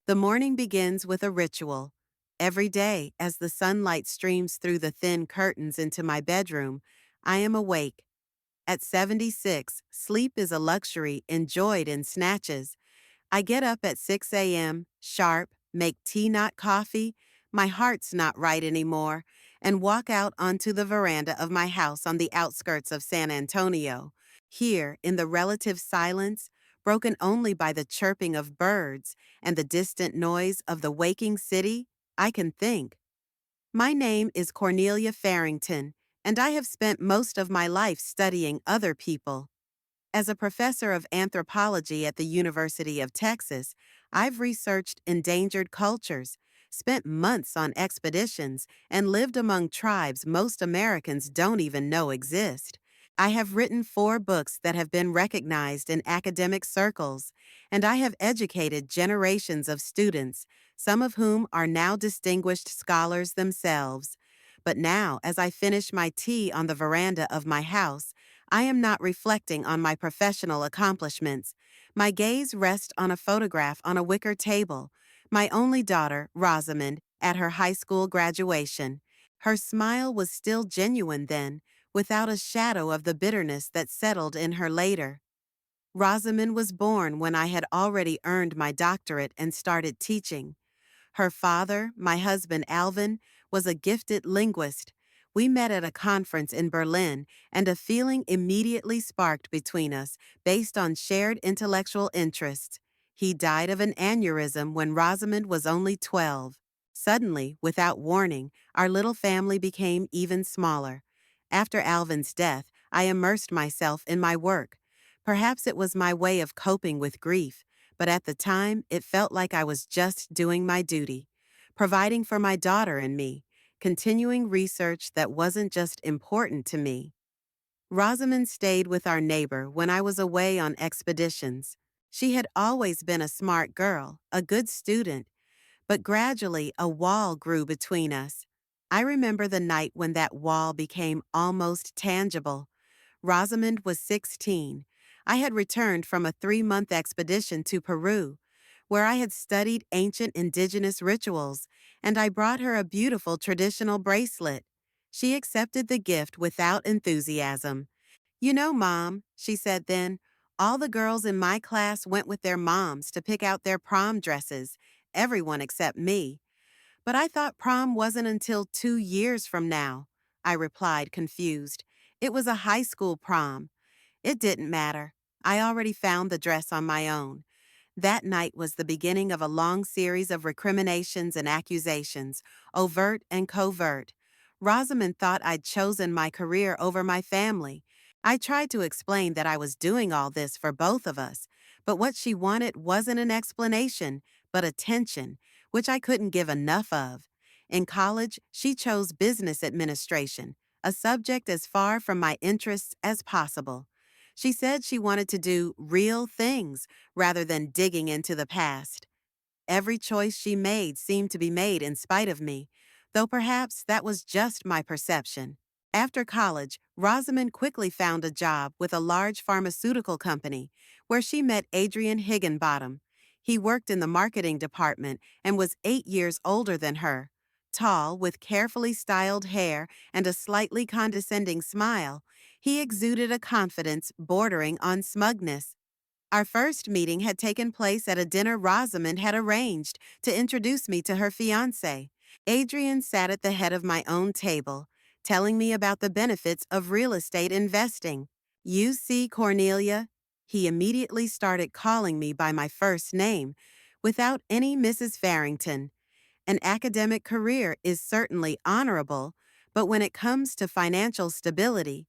The morning begins with a ritual. Every day, as the sunlight streams through the thin curtains into my bedroom, I am awake. At 76, sleep is a luxury enjoyed in snatches. I get up at 6 a.m., sharp, make tea not coffee, my heart's not right anymore, and walk out onto the veranda of my house on the outskirts of San Antonio. Here, in the relative silence, broken only by the chirping of birds and the distant noise of the waking city, I can think. My name is Cornelia Farrington, and I have spent most of my life studying other people. As a professor of anthropology at the University of Texas, I've researched endangered cultures, spent months on expeditions, and lived among tribes most Americans don't even know exist. I have written 4 books that have been recognized in academic circles, and I have educated generations of students, some of whom are now distinguished scholars themselves. But now, as I finish my tea on the veranda of my house, I am not reflecting on my professional accomplishments. My gaze rests on a photograph on a wicker table, my only daughter, Rosamond, at her high school graduation. Her smile was still genuine then, without a shadow of the bitterness that settled in her later. Rosamond was born when I had already earned my doctorate and started teaching. Her father, my husband Alvin, was a gifted linguist. We met at a conference in Berlin, and a feeling immediately sparked between us based on shared intellectual interests. He died of an aneurysm when Rosamond was only 12. Suddenly, without warning, our little family became even smaller. After Alvin's death, I immersed myself in my work. Perhaps it was my way of coping with grief, but at the time it felt like I was just doing my duty, providing for my daughter and me, continuing research that wasn't just important to me. Rosamond stayed with our neighbor when I was away on expeditions. She had always been a smart girl, a good student, but gradually a wall grew between us. I remember the night when that wall became almost tangible. Rosamond was 16. I had returned from a 3-month expedition to Peru, where I had studied ancient indigenous rituals, and I brought her a beautiful traditional bracelet. She accepted the gift without enthusiasm. "You know, Mom," she said then, "all the girls in my class went with their moms to pick out their prom dresses, everyone except me. But I thought prom wasn't until 2 years from now," I replied, confused. "It was a high school prom." It didn't matter. I already found the dress on my own. That night was the beginning of a long series of recriminations and accusations, overt and covert. Rosamond thought I'd chosen my career over my family. I tried to explain that I was doing all this for both of us, but what she wanted wasn't an explanation, but attention, which I couldn't give enough of. In college, she chose business administration, a subject as far from my interests as possible. She said she wanted to do real things rather than digging into the past. Every choice she made seemed to be made in spite of me, though perhaps that was just my perception. After college, Rosamond quickly found a job with a large pharmaceutical company, where she met Adrian Higginbottom. He worked in the marketing department and was 8 years older than her. Tall, with carefully styled hair and a slightly condescending smile, he exuded a confidence bordering on smugness. Our first meeting had taken place at a dinner Rosamond had arranged to introduce me to her fiancé. Adrian sat at the head of my own table, telling me about the benefits of real estate investing. "You see, Cornelia," he immediately started calling me by my first name, without any Mrs. Farrington. "An academic career is certainly honorable, but when it comes to financial stability—"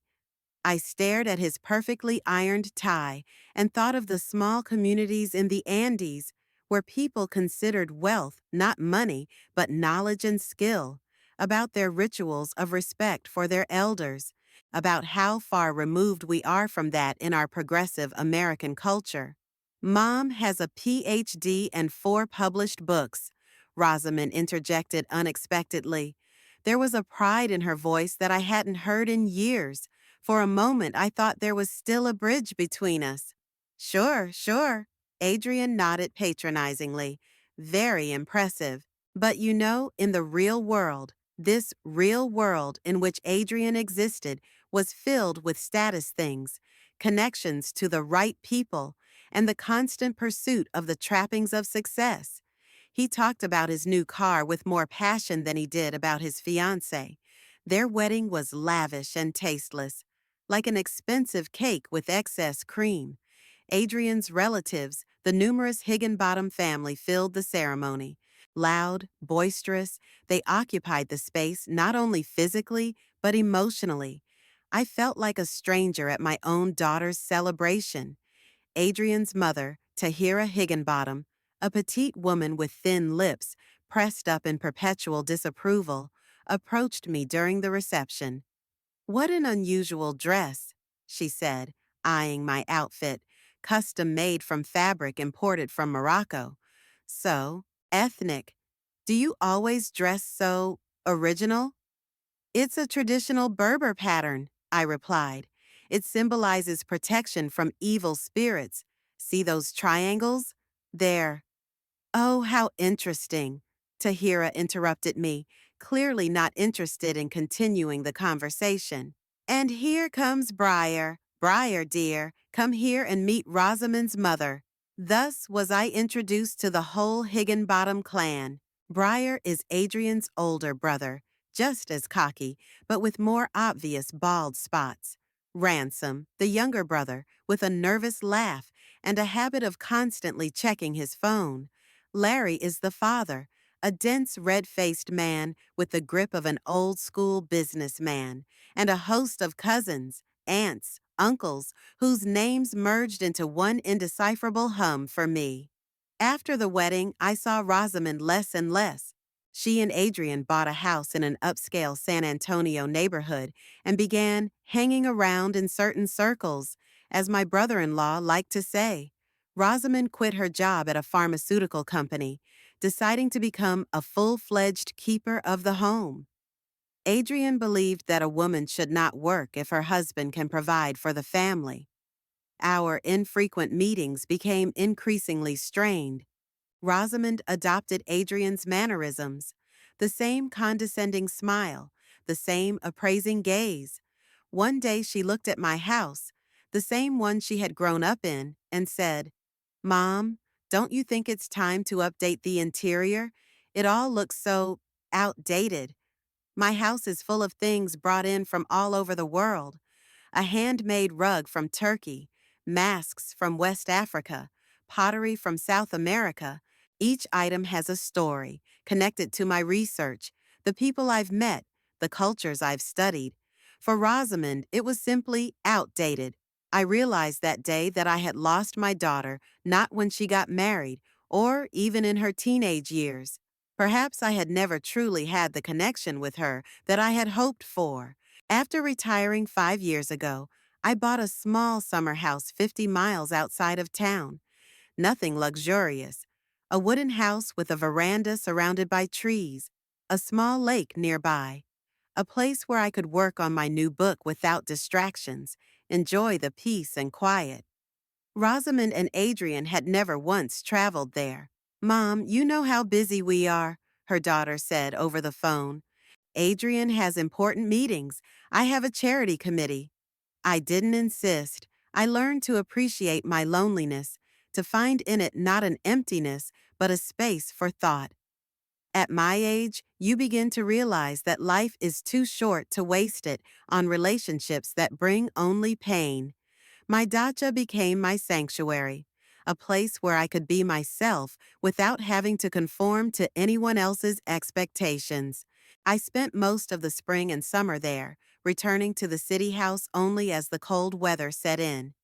I stared at his perfectly ironed tie and thought of the small communities in the Andes where people considered wealth not money but knowledge and skill, about their rituals of respect for their elders, about how far removed we are from that in our progressive American culture. "Mom has a PhD and 4 published books," Rosamond interjected unexpectedly. There was a pride in her voice that I hadn't heard in years. For a moment, I thought there was still a bridge between us. "Sure, sure." Adrian nodded patronizingly. Very impressive. But in the real world, this real world in which Adrian existed was filled with status things, connections to the right people, and the constant pursuit of the trappings of success. He talked about his new car with more passion than he did about his fiancée. Their wedding was lavish and tasteless, like an expensive cake with excess cream. Adrian's relatives, the numerous Higginbottom family, filled the ceremony. Loud, boisterous, they occupied the space not only physically, but emotionally. I felt like a stranger at my own daughter's celebration. Adrian's mother, Tahira Higginbottom, a petite woman with thin lips, pressed up in perpetual disapproval, approached me during the reception. "What an unusual dress," she said, eyeing my outfit, custom made from fabric imported from Morocco. "So, ethnic. Do you always dress so original?" "It's a traditional Berber pattern," I replied. "It symbolizes protection from evil spirits. See those triangles? They're—" "Oh, how interesting," Tahira interrupted me, clearly not interested in continuing the conversation. "And here comes Briar. Briar, dear, come here and meet Rosamond's mother." Thus was I introduced to the whole Higginbottom clan. Briar is Adrian's older brother, just as cocky, but with more obvious bald spots. Ransom, the younger brother, with a nervous laugh and a habit of constantly checking his phone. Larry is the father, a dense red-faced man with the grip of an old-school businessman, and a host of cousins, aunts, uncles, whose names merged into one indecipherable hum for me. After the wedding, I saw Rosamond less and less. She and Adrian bought a house in an upscale San Antonio neighborhood and began hanging around in certain circles, as my brother-in-law liked to say. Rosamond quit her job at a pharmaceutical company, deciding to become a full-fledged keeper of the home. Adrian believed that a woman should not work if her husband can provide for the family. Our infrequent meetings became increasingly strained. Rosamond adopted Adrian's mannerisms, the same condescending smile, the same appraising gaze. One day she looked at my house, the same one she had grown up in, and said, "Mom, don't you think it's time to update the interior? It all looks so outdated. My house is full of things brought in from all over the world. A handmade rug from Turkey, masks from West Africa, pottery from South America. Each item has a story connected to my research, the people I've met, the cultures I've studied. For Rosamond, it was simply outdated. I realized that day that I had lost my daughter not when she got married or even in her teenage years. Perhaps I had never truly had the connection with her that I had hoped for. After retiring 5 years ago, I bought a small summer house 50 miles outside of town. Nothing luxurious. A wooden house with a veranda surrounded by trees, a small lake nearby, a place where I could work on my new book without distractions, enjoy the peace and quiet. Rosamond and Adrian had never once traveled there. "Mom, you know how busy we are," her daughter said over the phone. "Adrian has important meetings. I have a charity committee." I didn't insist. I learned to appreciate my loneliness, to find in it not an emptiness, but a space for thought. At my age, you begin to realize that life is too short to waste it on relationships that bring only pain. My dacha became my sanctuary, a place where I could be myself without having to conform to anyone else's expectations. I spent most of the spring and summer there, returning to the city house only as the cold weather set in.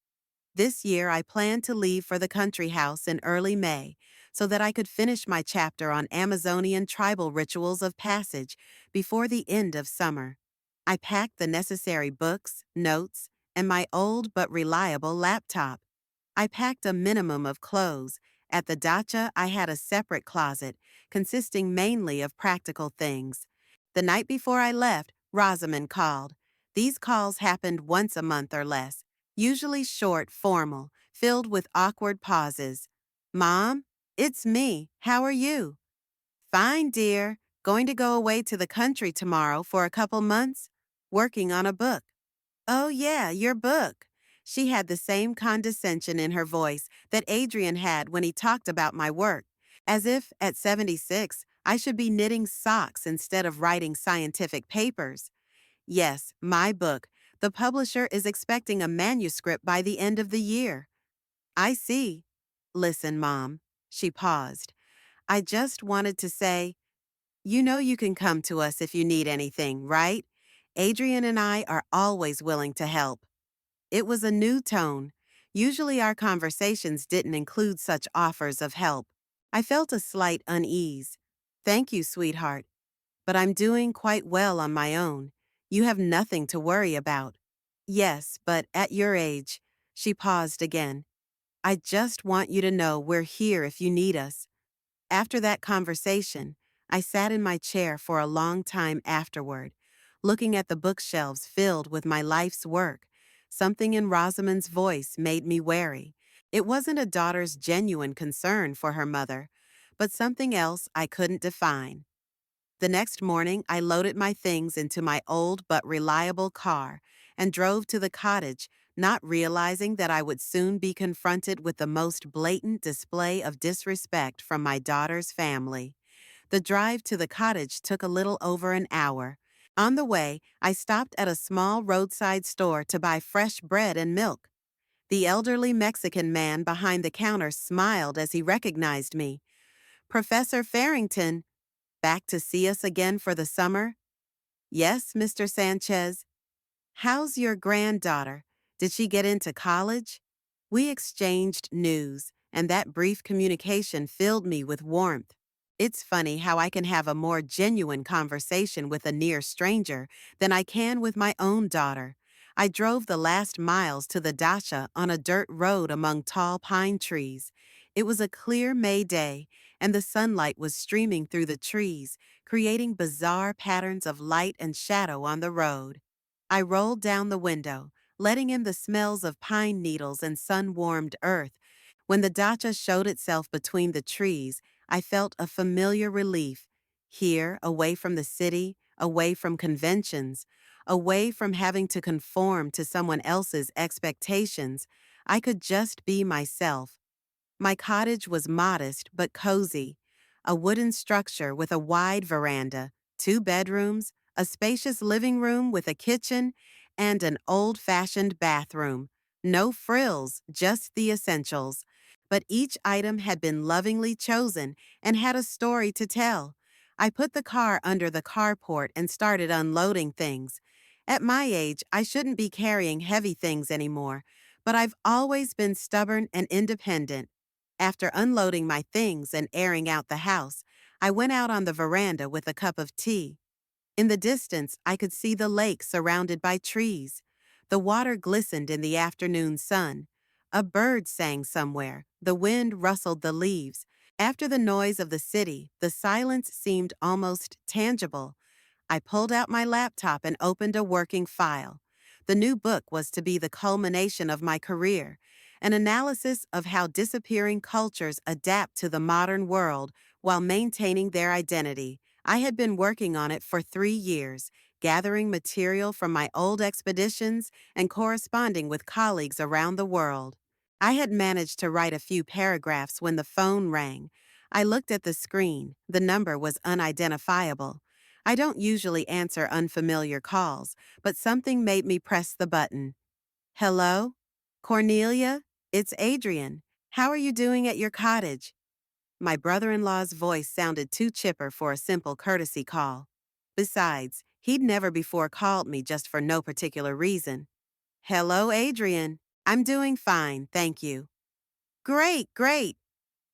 This year I planned to leave for the country house in early May so that I could finish my chapter on Amazonian tribal rituals of passage before the end of summer. I packed the necessary books, notes, and my old but reliable laptop. I packed a minimum of clothes. At the dacha, I had a separate closet consisting mainly of practical things. The night before I left, Rosamond called. These calls happened once a month or less, usually short, formal, filled with awkward pauses. "Mom?" It's me. How are you? Fine, dear. Going to go away to the country tomorrow for a couple months? Working on a book. Oh, yeah, your book. She had the same condescension in her voice that Adrian had when he talked about my work, as if, at 76, I should be knitting socks instead of writing scientific papers. Yes, my book. The publisher is expecting a manuscript by the end of the year. I see. Listen, Mom. She paused. I just wanted to say, you know you can come to us if you need anything, right? Adrian and I are always willing to help. It was a new tone. Usually our conversations didn't include such offers of help. I felt a slight unease. Thank you, sweetheart, but I'm doing quite well on my own. You have nothing to worry about. Yes, but at your age, she paused again. I just want you to know we're here if you need us. After that conversation, I sat in my chair for a long time afterward, looking at the bookshelves filled with my life's work. Something in Rosamond's voice made me wary. It wasn't a daughter's genuine concern for her mother, but something else I couldn't define. The next morning, I loaded my things into my old but reliable car and drove to the cottage, not realizing that I would soon be confronted with the most blatant display of disrespect from my daughter's family. The drive to the cottage took a little over an hour. On the way, I stopped at a small roadside store to buy fresh bread and milk. The elderly Mexican man behind the counter smiled as he recognized me. Professor Farrington, back to see us again for the summer? Yes, Mr. Sanchez. How's your granddaughter? Did she get into college? We exchanged news, and that brief communication filled me with warmth. It's funny how I can have a more genuine conversation with a near stranger than I can with my own daughter. I drove the last miles to the Dacha on a dirt road among tall pine trees. It was a clear May day, and the sunlight was streaming through the trees, creating bizarre patterns of light and shadow on the road. I rolled down the window, letting in the smells of pine needles and sun-warmed earth. When the dacha showed itself between the trees, I felt a familiar relief. Here, away from the city, away from conventions, away from having to conform to someone else's expectations, I could just be myself. My cottage was modest but cozy, a wooden structure with a wide veranda, 2 bedrooms, a spacious living room with a kitchen, and an old-fashioned bathroom. No frills, just the essentials. But each item had been lovingly chosen and had a story to tell. I put the car under the carport and started unloading things. At my age, I shouldn't be carrying heavy things anymore, but I've always been stubborn and independent. After unloading my things and airing out the house, I went out on the veranda with a cup of tea. In the distance, I could see the lake surrounded by trees. The water glistened in the afternoon sun. A bird sang somewhere. The wind rustled the leaves. After the noise of the city, the silence seemed almost tangible. I pulled out my laptop and opened a working file. The new book was to be the culmination of my career, an analysis of how disappearing cultures adapt to the modern world while maintaining their identity. I had been working on it for 3 years, gathering material from my old expeditions and corresponding with colleagues around the world. I had managed to write a few paragraphs when the phone rang. I looked at the screen. The number was unidentifiable. I don't usually answer unfamiliar calls, but something made me press the button. Hello? Cornelia? It's Adrian. How are you doing at your cottage? My brother-in-law's voice sounded too chipper for a simple courtesy call. Besides, he'd never before called me just for no particular reason. Hello, Adrian. I'm doing fine, thank you. Great, great.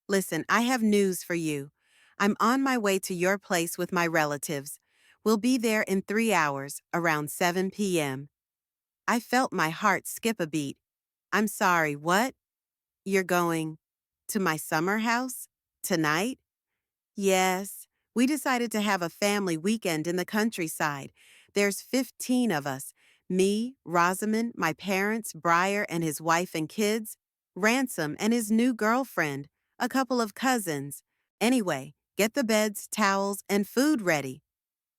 Listen, I have news for you. I'm on my way to your place with my relatives. We'll be there in 3 hours, around 7 p.m. I felt my heart skip a beat. I'm sorry, what? You're going to my summer house? Tonight? Yes. We decided to have a family weekend in the countryside. There's 15 of us. Me, Rosamond, my parents, Briar and his wife and kids, Ransom and his new girlfriend, A couple of cousins. Anyway, get the beds, towels, and food ready.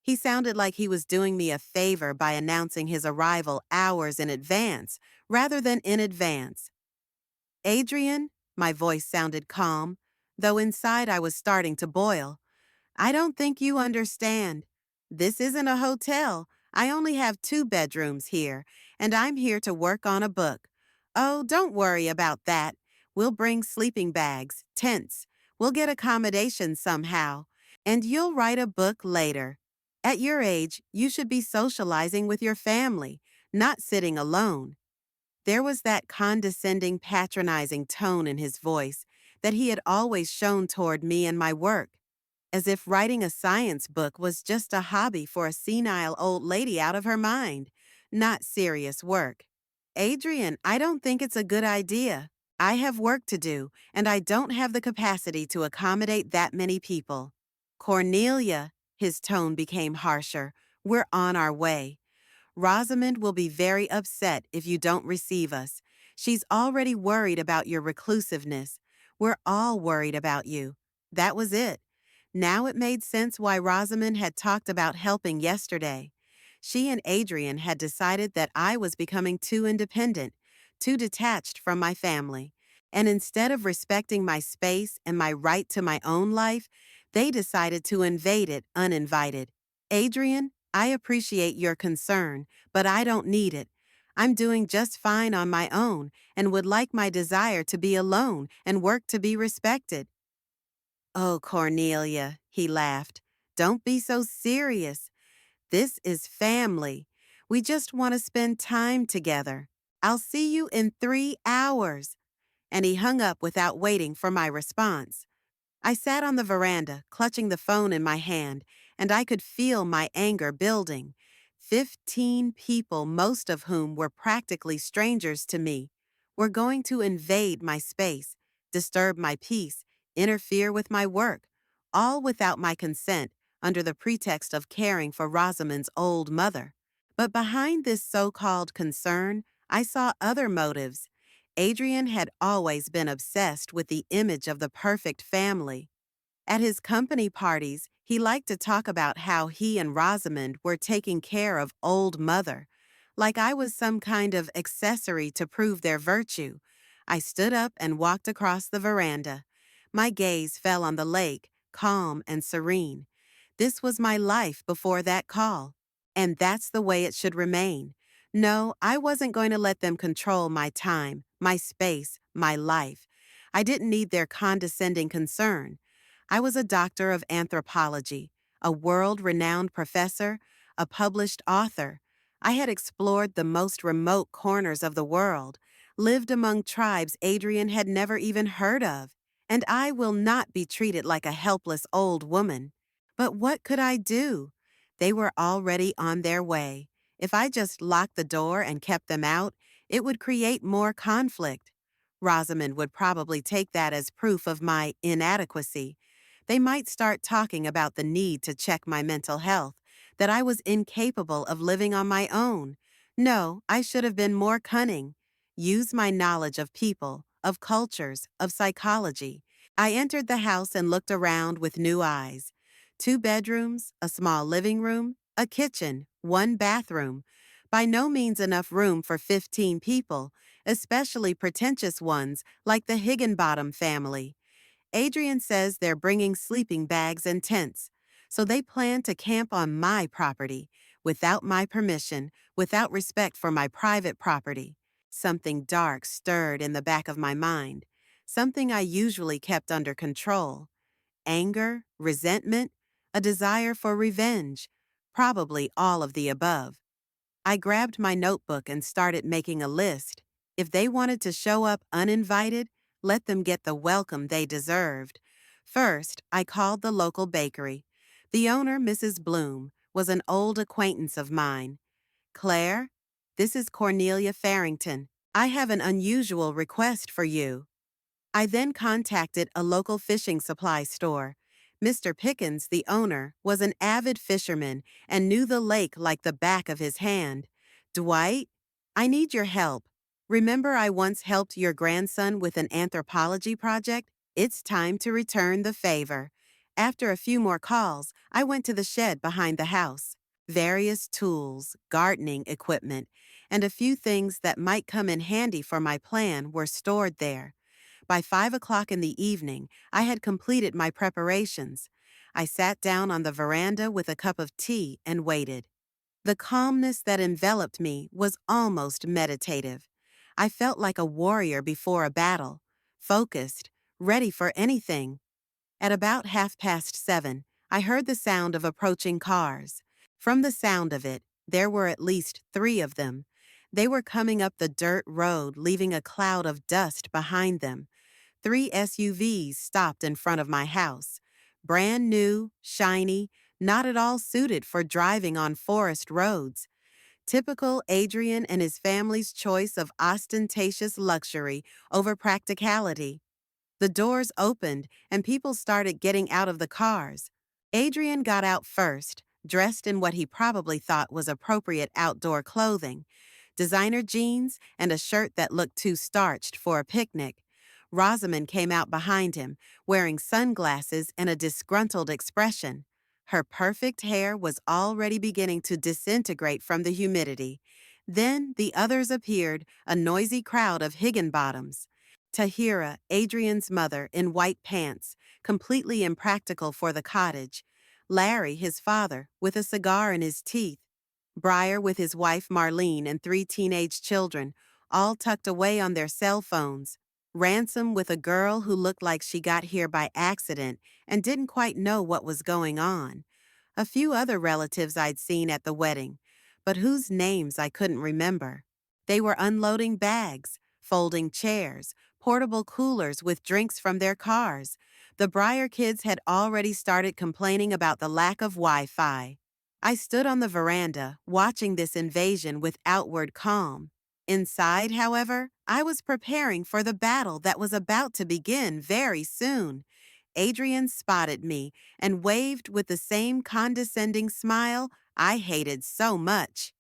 He sounded like he was doing me a favor by announcing his arrival hours in advance rather than in advance. Adrian, my voice sounded calm, though inside I was starting to boil. I don't think you understand. This isn't a hotel. I only have 2 bedrooms here, and I'm here to work on a book. Oh, don't worry about that. We'll bring sleeping bags, tents. We'll get accommodations somehow, and you'll write a book later. At your age, you should be socializing with your family, not sitting alone. There was that condescending, patronizing tone in his voice that he had always shown toward me and my work, as if writing a science book was just a hobby for a senile old lady out of her mind, not serious work. Adrian, I don't think it's a good idea. I have work to do, and I don't have the capacity to accommodate that many people. Cornelia, his tone became harsher. We're on our way. Rosamond will be very upset if you don't receive us. She's already worried about your reclusiveness. We're all worried about you. That was it. Now it made sense why Rosamond had talked about helping yesterday. She and Adrian had decided that I was becoming too independent, too detached from my family. And instead of respecting my space and my right to my own life, they decided to invade it uninvited. Adrian, I appreciate your concern, but I don't need it. I'm doing just fine on my own and would like my desire to be alone and work to be respected. Oh, Cornelia, he laughed. Don't be so serious. This is family. We just want to spend time together. I'll see you in 3 hours. And he hung up without waiting for my response. I sat on the veranda, clutching the phone in my hand, and I could feel my anger building. 15 people, most of whom were practically strangers to me, were going to invade my space, disturb my peace, interfere with my work, all without my consent, under the pretext of caring for Rosamond's old mother. But behind this so-called concern, I saw other motives. Adrian had always been obsessed with the image of the perfect family. At his company parties, he liked to talk about how he and Rosamond were taking care of old mother, like I was some kind of accessory to prove their virtue. I stood up and walked across the veranda. My gaze fell on the lake, calm and serene. This was my life before that call, and that's the way it should remain. No, I wasn't going to let them control my time, my space, my life. I didn't need their condescending concern. I was a doctor of anthropology, a world-renowned professor, a published author. I had explored the most remote corners of the world, lived among tribes Adrian had never even heard of, and I will not be treated like a helpless old woman. But what could I do? They were already on their way. If I just locked the door and kept them out, it would create more conflict. Rosamond would probably take that as proof of my inadequacy. They might start talking about the need to check my mental health, that I was incapable of living on my own. No, I should have been more cunning. Use my knowledge of people, of cultures, of psychology. I entered the house and looked around with new eyes. 2 bedrooms, a small living room, a kitchen, 1 bathroom. By no means enough room for 15 people, especially pretentious ones like the Higginbottom family. Adrian says they're bringing sleeping bags and tents, so they plan to camp on my property, without my permission, without respect for my private property. Something dark stirred in the back of my mind, something I usually kept under control. Anger, resentment, a desire for revenge, probably all of the above. I grabbed my notebook and started making a list. If they wanted to show up uninvited, let them get the welcome they deserved. First, I called the local bakery. The owner, Mrs. Bloom, was an old acquaintance of mine. Claire, this is Cornelia Farrington. I have an unusual request for you. I then contacted a local fishing supply store. Mr. Pickens, the owner, was an avid fisherman and knew the lake like the back of his hand. Dwight, I need your help. Remember I once helped your grandson with an anthropology project? It's time to return the favor. After a few more calls, I went to the shed behind the house. Various tools, gardening equipment, and a few things that might come in handy for my plan were stored there. By 5 o'clock in the evening, I had completed my preparations. I sat down on the veranda with a cup of tea and waited. The calmness that enveloped me was almost meditative. I felt like a warrior before a battle, focused, ready for anything. At about 7:30, I heard the sound of approaching cars. From the sound of it, there were at least 3 of them. They were coming up the dirt road, leaving a cloud of dust behind them. 3 SUVs stopped in front of my house. Brand new, shiny, not at all suited for driving on forest roads. Typical Adrian and his family's choice of ostentatious luxury over practicality. The doors opened and people started getting out of the cars. Adrian got out first, dressed in what he probably thought was appropriate outdoor clothing: designer jeans and a shirt that looked too starched for a picnic. Rosamond came out behind him, wearing sunglasses and a disgruntled expression. Her perfect hair was already beginning to disintegrate from the humidity. Then the others appeared, a noisy crowd of Higginbottoms. Tahira, Adrian's mother, in white pants, completely impractical for the cottage. Larry, his father, with a cigar in his teeth. Briar with his wife Marlene and 3 teenage children, all tucked away on their cell phones. Ransom with a girl who looked like she got here by accident and didn't quite know what was going on. A few other relatives I'd seen at the wedding, but whose names I couldn't remember. They were unloading bags, folding chairs, portable coolers with drinks from their cars. The Briar kids had already started complaining about the lack of Wi-Fi. I stood on the veranda, watching this invasion with outward calm. Inside, however, I was preparing for the battle that was about to begin very soon. Adrian spotted me and waved with the same condescending smile I hated so much.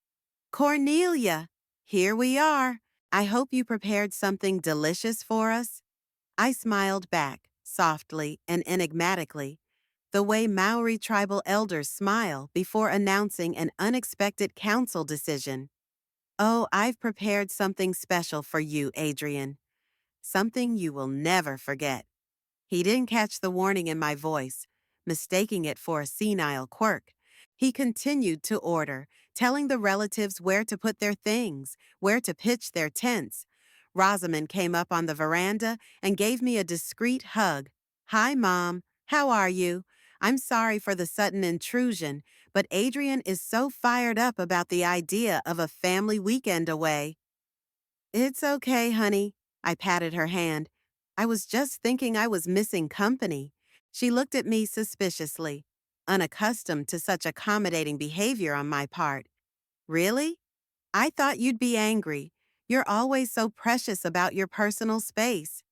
"Cornelia, here we are. I hope you prepared something delicious for us." I smiled back, softly and enigmatically, the way Maori tribal elders smile before announcing an unexpected council decision. "Oh, I've prepared something special for you, Adrian. Something you will never forget." He didn't catch the warning in my voice, mistaking it for a senile quirk. He continued to order, telling the relatives where to put their things, where to pitch their tents. Rosamond came up on the veranda and gave me a discreet hug. "Hi, Mom. How are you? I'm sorry for the sudden intrusion, but Adrian is so fired up about the idea of a family weekend away." "It's okay, honey." I patted her hand. "I was just thinking I was missing company." She looked at me suspiciously, unaccustomed to such accommodating behavior on my part. "Really? I thought you'd be angry. You're always so precious about your personal space."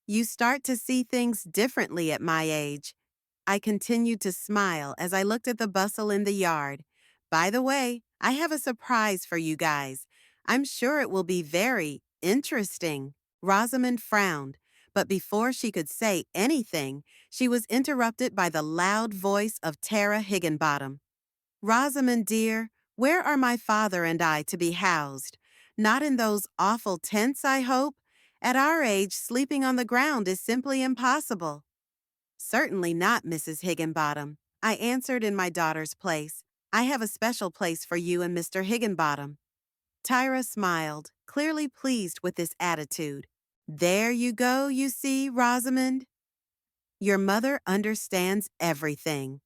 "You start to see things differently at my age." I continued to smile as I looked at the bustle in the yard. "By the way, I have a surprise for you guys. I'm sure it will be very interesting." Rosamond frowned, but before she could say anything, she was interrupted by the loud voice of Tara Higginbottom. "Rosamond, dear, where are my father and I to be housed? Not in those awful tents, I hope? At our age, sleeping on the ground is simply impossible." "Certainly not, Mrs. Higginbottom," I answered in my daughter's place. "I have a special place for you and Mr. Higginbottom." Tyra smiled, clearly pleased with this attitude. "There you go, you see, Rosamond. Your mother understands everything.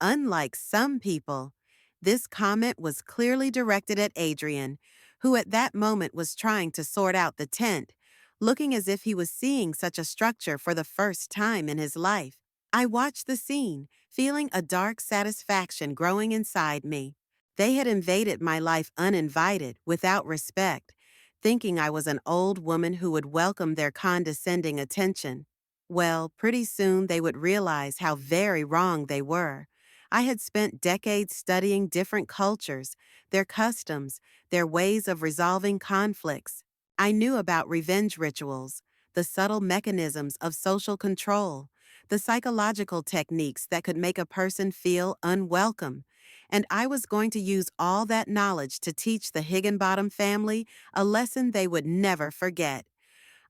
Unlike some people." This comment was clearly directed at Adrian, who at that moment was trying to sort out the tent, looking as if he was seeing such a structure for the first time in his life. I watched the scene, feeling a dark satisfaction growing inside me. They had invaded my life uninvited, without respect, thinking I was an old woman who would welcome their condescending attention. Well, pretty soon they would realize how very wrong they were. I had spent decades studying different cultures, their customs, their ways of resolving conflicts. I knew about revenge rituals, the subtle mechanisms of social control, the psychological techniques that could make a person feel unwelcome. And I was going to use all that knowledge to teach the Higginbottom family a lesson they would never forget.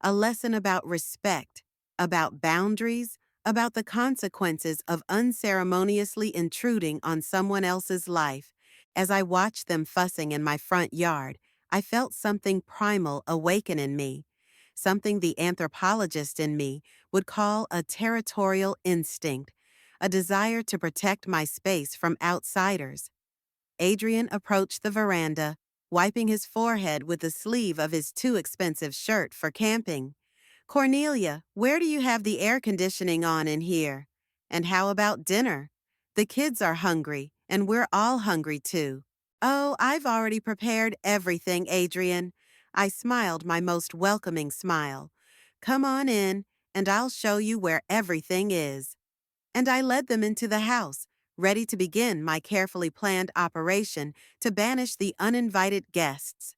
A lesson about respect, about boundaries, about the consequences of unceremoniously intruding on someone else's life. As I watched them fussing in my front yard, I felt something primal awaken in me, something the anthropologist in me would call a territorial instinct, a desire to protect my space from outsiders. Adrian approached the veranda, wiping his forehead with the sleeve of his too expensive shirt for camping. Cornelia, where do you have the air conditioning on in here? And how about dinner? The kids are hungry, and we're all hungry too. Oh, I've already prepared everything, Adrian. I smiled my most welcoming smile. Come on in, and I'll show you where everything is. And I led them into the house, ready to begin my carefully planned operation to banish the uninvited guests.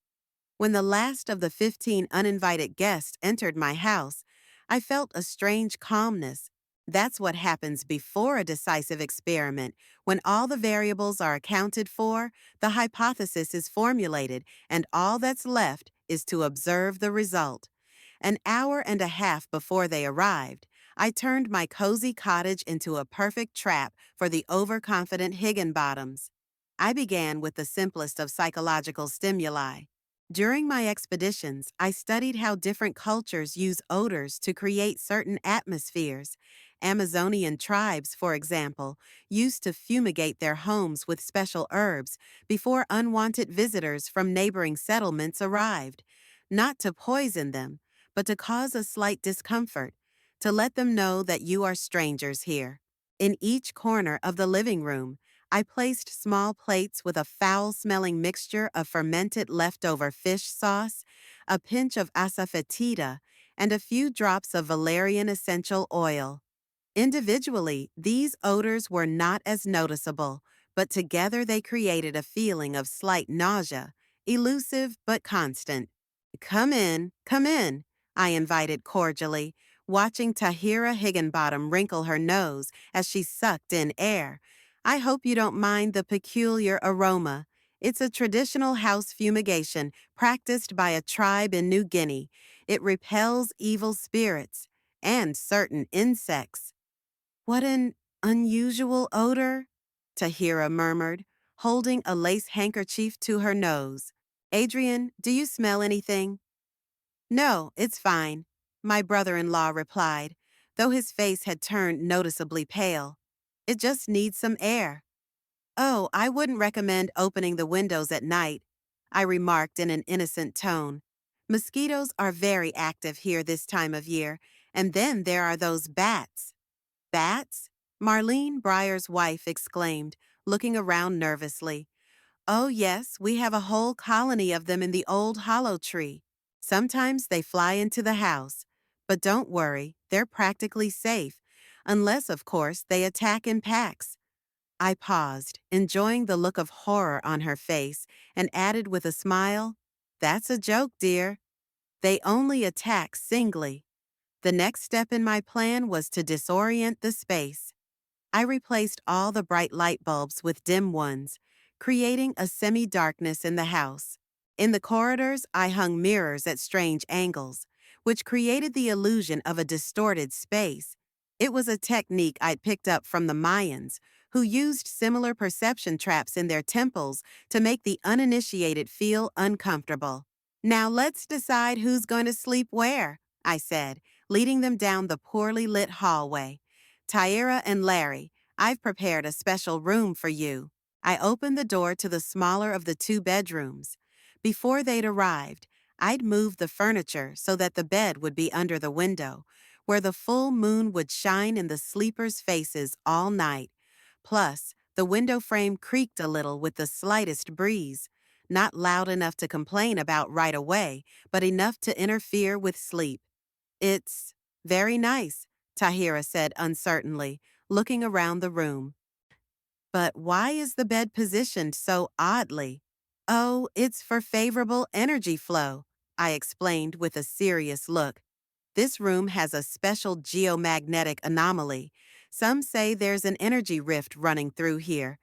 When the last of the 15 uninvited guests entered my house, I felt a strange calmness. That's what happens before a decisive experiment. When all the variables are accounted for, the hypothesis is formulated, and all that's left is to observe the result. An hour and a half before they arrived, I turned my cozy cottage into a perfect trap for the overconfident Higginbottoms. I began with the simplest of psychological stimuli. During my expeditions, I studied how different cultures use odors to create certain atmospheres. Amazonian tribes, for example, used to fumigate their homes with special herbs before unwanted visitors from neighboring settlements arrived, not to poison them, but to cause a slight discomfort, to let them know that you are strangers here. In each corner of the living room, I placed small plates with a foul-smelling mixture of fermented leftover fish sauce, a pinch of asafoetida, and a few drops of valerian essential oil. Individually, these odors were not as noticeable, but together they created a feeling of slight nausea, elusive but constant. Come in, I invited cordially, watching Tahira Higginbottom wrinkle her nose as she sucked in air. I hope you don't mind the peculiar aroma. It's a traditional house fumigation practiced by a tribe in New Guinea. It repels evil spirits and certain insects. What an unusual odor, Tahira murmured, holding a lace handkerchief to her nose. Adrian, do you smell anything? No, it's fine, my brother-in-law replied, though his face had turned noticeably pale. It just needs some air. Oh, I wouldn't recommend opening the windows at night, I remarked in an innocent tone. Mosquitoes are very active here this time of year, and then there are those bats. Bats? Marlene Breyer's wife exclaimed, looking around nervously. Oh, yes, we have a whole colony of them in the old hollow tree. Sometimes they fly into the house. But don't worry, they're practically safe, unless, of course, they attack in packs. I paused, enjoying the look of horror on her face, and added with a smile, That's a joke, dear. They only attack singly. The next step in my plan was to disorient the space. I replaced all the bright light bulbs with dim ones, creating a semi-darkness in the house. In the corridors, I hung mirrors at strange angles, which created the illusion of a distorted space. It was a technique I'd picked up from the Mayans, who used similar perception traps in their temples to make the uninitiated feel uncomfortable. Now let's decide who's going to sleep where, I said, leading them down the poorly lit hallway. Tyra and Larry, I've prepared a special room for you. I opened the door to the smaller of the two bedrooms. Before they'd arrived, I'd moved the furniture so that the bed would be under the window, where the full moon would shine in the sleepers' faces all night. Plus, the window frame creaked a little with the slightest breeze, not loud enough to complain about right away, but enough to interfere with sleep. It's very nice, Tahira said uncertainly, looking around the room. But why is the bed positioned so oddly? Oh, it's for favorable energy flow, I explained with a serious look. This room has a special geomagnetic anomaly. Some say there's an energy rift running through here.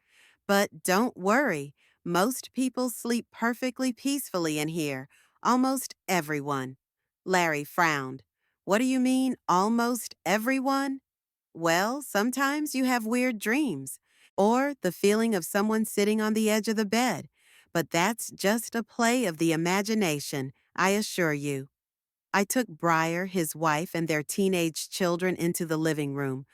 But don't worry, most people sleep perfectly peacefully in here. Almost everyone. Larry frowned. What do you mean, almost everyone? Well, sometimes you have weird dreams, or the feeling of someone sitting on the edge of the bed. But that's just a play of the imagination, I assure you. I took Briar, his wife, and their teenage children into the living room,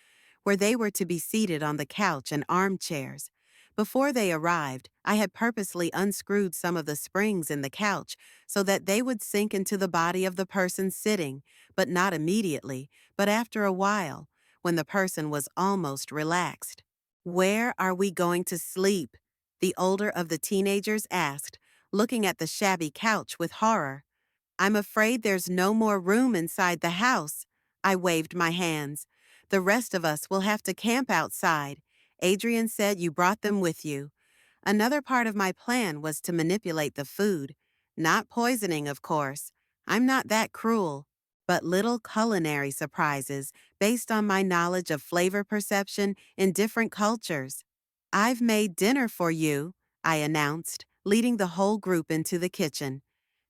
where they were to be seated on the couch and armchairs. Before they arrived, I had purposely unscrewed some of the springs in the couch so that they would sink into the body of the person sitting, but not immediately, but after a while, when the person was almost relaxed. Where are we going to sleep? The older of the teenagers asked, looking at the shabby couch with horror. I'm afraid there's no more room inside the house. I waved my hands. The rest of us will have to camp outside. Adrian said you brought them with you. Another part of my plan was to manipulate the food. Not poisoning, of course. I'm not that cruel. But little culinary surprises based on my knowledge of flavor perception in different cultures. I've made dinner for you, I announced, leading the whole group into the kitchen.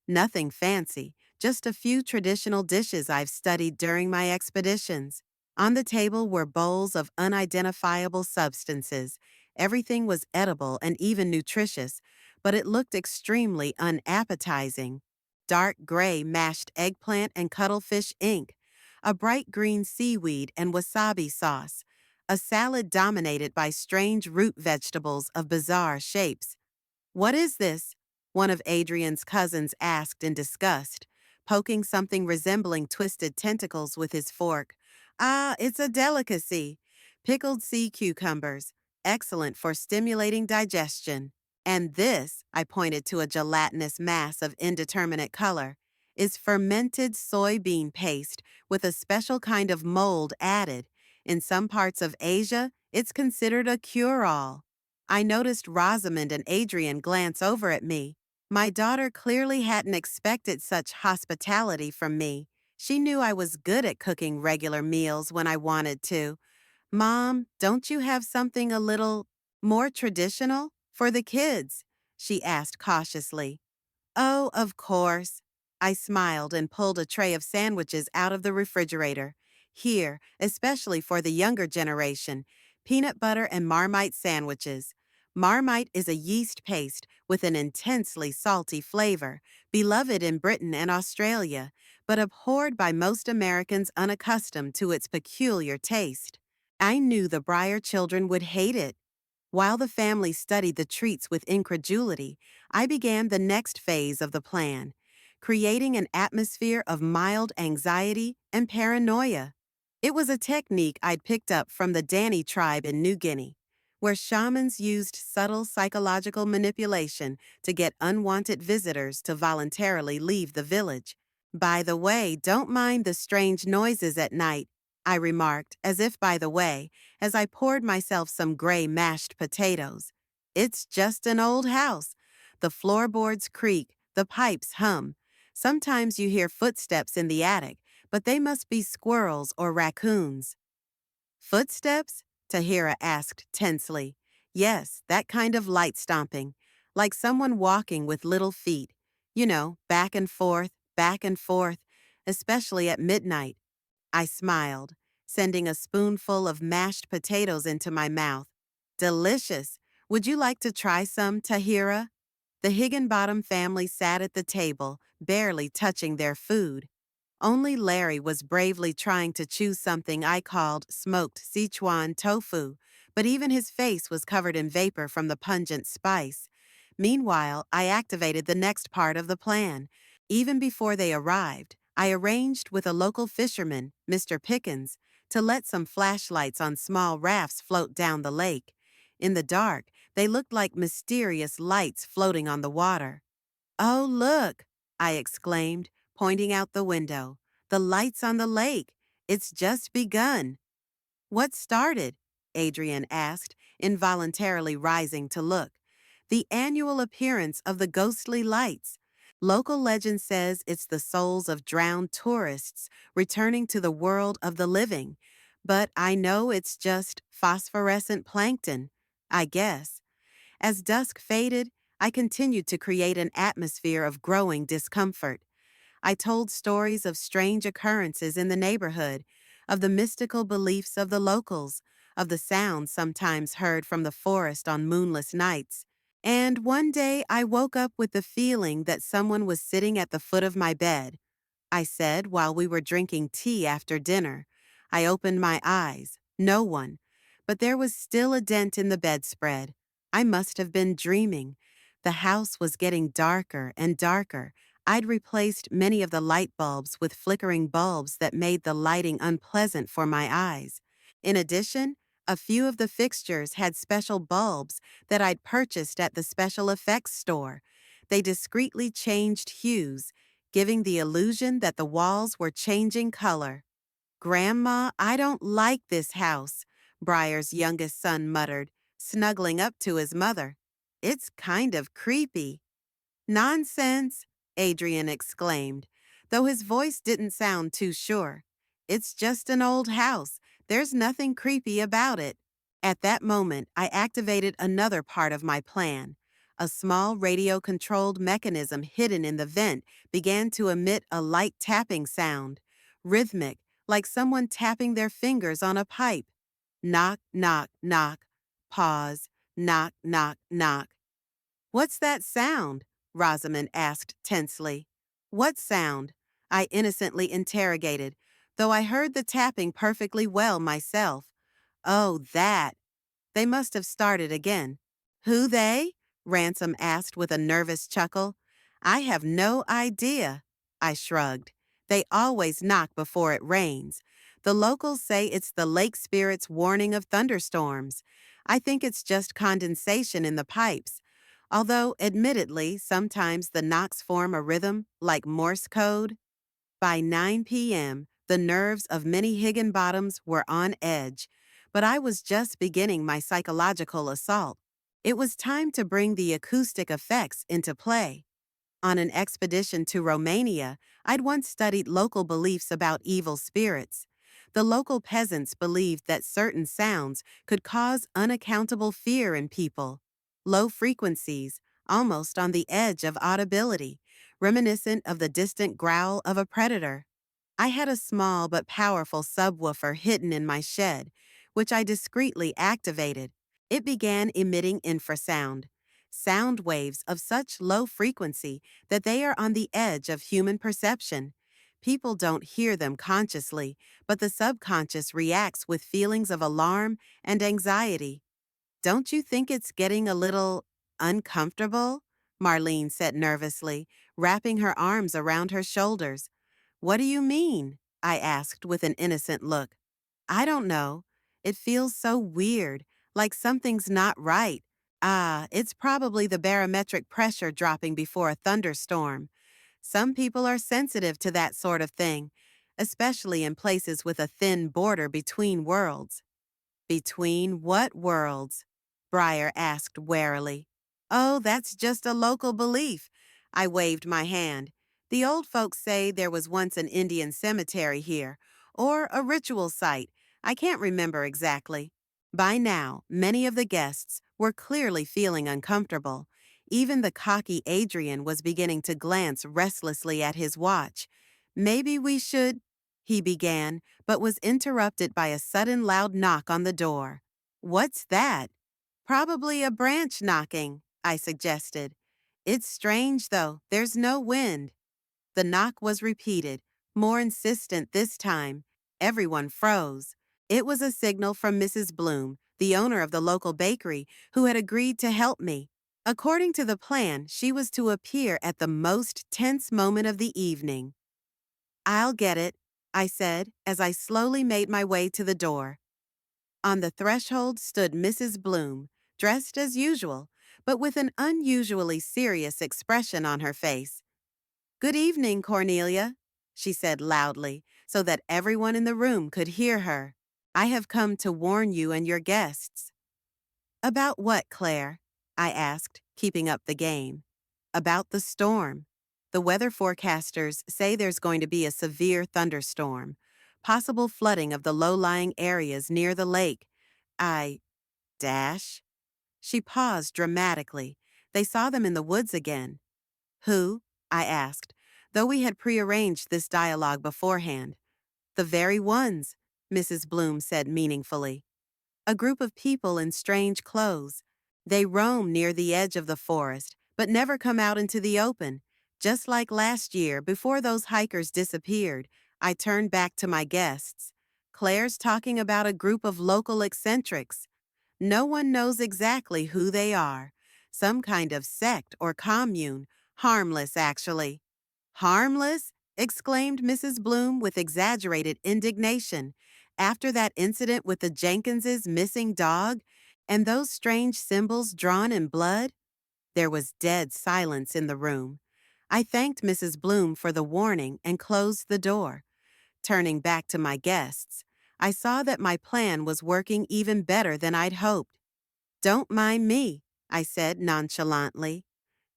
Nothing fancy, just a few traditional dishes I've studied during my expeditions. On the table were bowls of unidentifiable substances. Everything was edible and even nutritious, but it looked extremely unappetizing. Dark gray mashed eggplant and cuttlefish ink, a bright green seaweed and wasabi sauce, a salad dominated by strange root vegetables of bizarre shapes. What is this? One of Adrian's cousins asked in disgust, poking something resembling twisted tentacles with his fork. Ah, it's a delicacy. Pickled sea cucumbers, excellent for stimulating digestion. And this, I pointed to a gelatinous mass of indeterminate color, is fermented soybean paste with a special kind of mold added. In some parts of Asia, it's considered a cure-all. I noticed Rosamond and Adrian glance over at me. My daughter clearly hadn't expected such hospitality from me. She knew I was good at cooking regular meals when I wanted to. Mom, don't you have something a little more traditional for the kids? She asked cautiously. Oh, of course. I smiled and pulled a tray of sandwiches out of the refrigerator. Here, especially for the younger generation, peanut butter and Marmite sandwiches. Marmite is a yeast paste with an intensely salty flavor, beloved in Britain and Australia, but abhorred by most Americans unaccustomed to its peculiar taste. I knew the Breyer children would hate it. While the family studied the treats with incredulity, I began the next phase of the plan, creating an atmosphere of mild anxiety and paranoia. It was a technique I'd picked up from the Dani tribe in New Guinea, where shamans used subtle psychological manipulation to get unwanted visitors to voluntarily leave the village. By the way, don't mind the strange noises at night, I remarked, as if by the way, as I poured myself some gray mashed potatoes. It's just an old house. The floorboards creak, the pipes hum. Sometimes you hear footsteps in the attic, but they must be squirrels or raccoons. Footsteps? Tahira asked tensely. Yes, that kind of light stomping, like someone walking with little feet. You know, back and forth, especially at midnight. I smiled, sending a spoonful of mashed potatoes into my mouth. Delicious. Would you like to try some, Tahira? The Higginbottom family sat at the table, barely touching their food. Only Larry was bravely trying to chew something I called smoked Sichuan tofu, but even his face was covered in vapor from the pungent spice. Meanwhile, I activated the next part of the plan. Even before they arrived, I arranged with a local fisherman, Mr. Pickens, to let some flashlights on small rafts float down the lake. In the dark, they looked like mysterious lights floating on the water. Oh, look, I exclaimed, pointing out the window. The lights on the lake. It's just begun. What started? Adrian asked, involuntarily rising to look. The annual appearance of the ghostly lights. Local legend says it's the souls of drowned tourists returning to the world of the living, but I know it's just phosphorescent plankton, I guess. As dusk faded, I continued to create an atmosphere of growing discomfort. I told stories of strange occurrences in the neighborhood, of the mystical beliefs of the locals, of the sounds sometimes heard from the forest on moonless nights. And one day I woke up with the feeling that someone was sitting at the foot of my bed. I said while we were drinking tea after dinner. I opened my eyes. No one. But there was still a dent in the bedspread. I must have been dreaming. The house was getting darker and darker. I'd replaced many of the light bulbs with flickering bulbs that made the lighting unpleasant for my eyes. In addition, a few of the fixtures had special bulbs that I'd purchased at the special effects store. They discreetly changed hues, giving the illusion that the walls were changing color. "Grandma, I don't like this house," Briar's youngest son muttered, snuggling up to his mother. "It's kind of creepy." "Nonsense," Adrian exclaimed, though his voice didn't sound too sure. "It's just an old house. There's nothing creepy about it." At that moment, I activated another part of my plan. A small radio-controlled mechanism hidden in the vent began to emit a light tapping sound, rhythmic, like someone tapping their fingers on a pipe. Knock, knock, knock. Pause. Knock, knock, knock. "What's that sound?" Rosamond asked tensely. "What sound?" I innocently interrogated, though I heard the tapping perfectly well myself. "Oh, that." They must have started again. "Who they?" Ransom asked with a nervous chuckle. "I have no idea." I shrugged. "They always knock before it rains. The locals say it's the lake spirit's warning of thunderstorms. I think it's just condensation in the pipes. Although, admittedly, sometimes the knocks form a rhythm, like Morse code. By 9 p.m., the nerves of many Higginbottoms were on edge, but I was just beginning my psychological assault. It was time to bring the acoustic effects into play. On an expedition to Romania, I'd once studied local beliefs about evil spirits. The local peasants believed that certain sounds could cause unaccountable fear in people. Low frequencies, almost on the edge of audibility, reminiscent of the distant growl of a predator. I had a small but powerful subwoofer hidden in my shed, which I discreetly activated. It began emitting infrasound, sound waves of such low frequency that they are on the edge of human perception. People don't hear them consciously, but the subconscious reacts with feelings of alarm and anxiety. "Don't you think it's getting a little uncomfortable?" Marlene said nervously, wrapping her arms around her shoulders. "What do you mean?" I asked with an innocent look. "I don't know. It feels so weird, like something's not right. Ah, it's probably the barometric pressure dropping before a thunderstorm. Some people are sensitive to that sort of thing, especially in places with a thin border between worlds." "Between what worlds?" Briar asked warily. "Oh, that's just a local belief." I waved my hand. "The old folks say there was once an Indian cemetery here, or a ritual site. I can't remember exactly." By now, many of the guests were clearly feeling uncomfortable. Even the cocky Adrian was beginning to glance restlessly at his watch. "Maybe we should," he began, but was interrupted by a sudden loud knock on the door. "What's that?" "Probably a branch knocking," I suggested. "It's strange, though. There's no wind." The knock was repeated, more insistent this time. Everyone froze. It was a signal from Mrs. Bloom, the owner of the local bakery, who had agreed to help me. According to the plan, she was to appear at the most tense moment of the evening. "I'll get it," I said as I slowly made my way to the door. On the threshold stood Mrs. Bloom, dressed as usual, but with an unusually serious expression on her face. "Good evening, Cornelia," she said loudly, so that everyone in the room could hear her. "I have come to warn you and your guests." "About what, Claire?" I asked, keeping up the game. "About the storm." The weather forecasters say there's going to be a severe thunderstorm, possible flooding of the low-lying areas near the lake. I dash. She paused dramatically. They saw them in the woods again. Who? I asked, though we had prearranged this dialogue beforehand. The very ones, Mrs. Bloom said meaningfully. A group of people in strange clothes. They roam near the edge of the forest, but never come out into the open. Just like last year, before those hikers disappeared, I turned back to my guests. Claire's talking about a group of local eccentrics. No one knows exactly who they are. Some kind of sect or commune. Harmless, actually. Harmless? Exclaimed Mrs. Bloom with exaggerated indignation. After that incident with the Jenkinses' missing dog and those strange symbols drawn in blood? There was dead silence in the room. I thanked Mrs. Bloom for the warning and closed the door. Turning back to my guests, I saw that my plan was working even better than I'd hoped. Don't mind me, I said nonchalantly.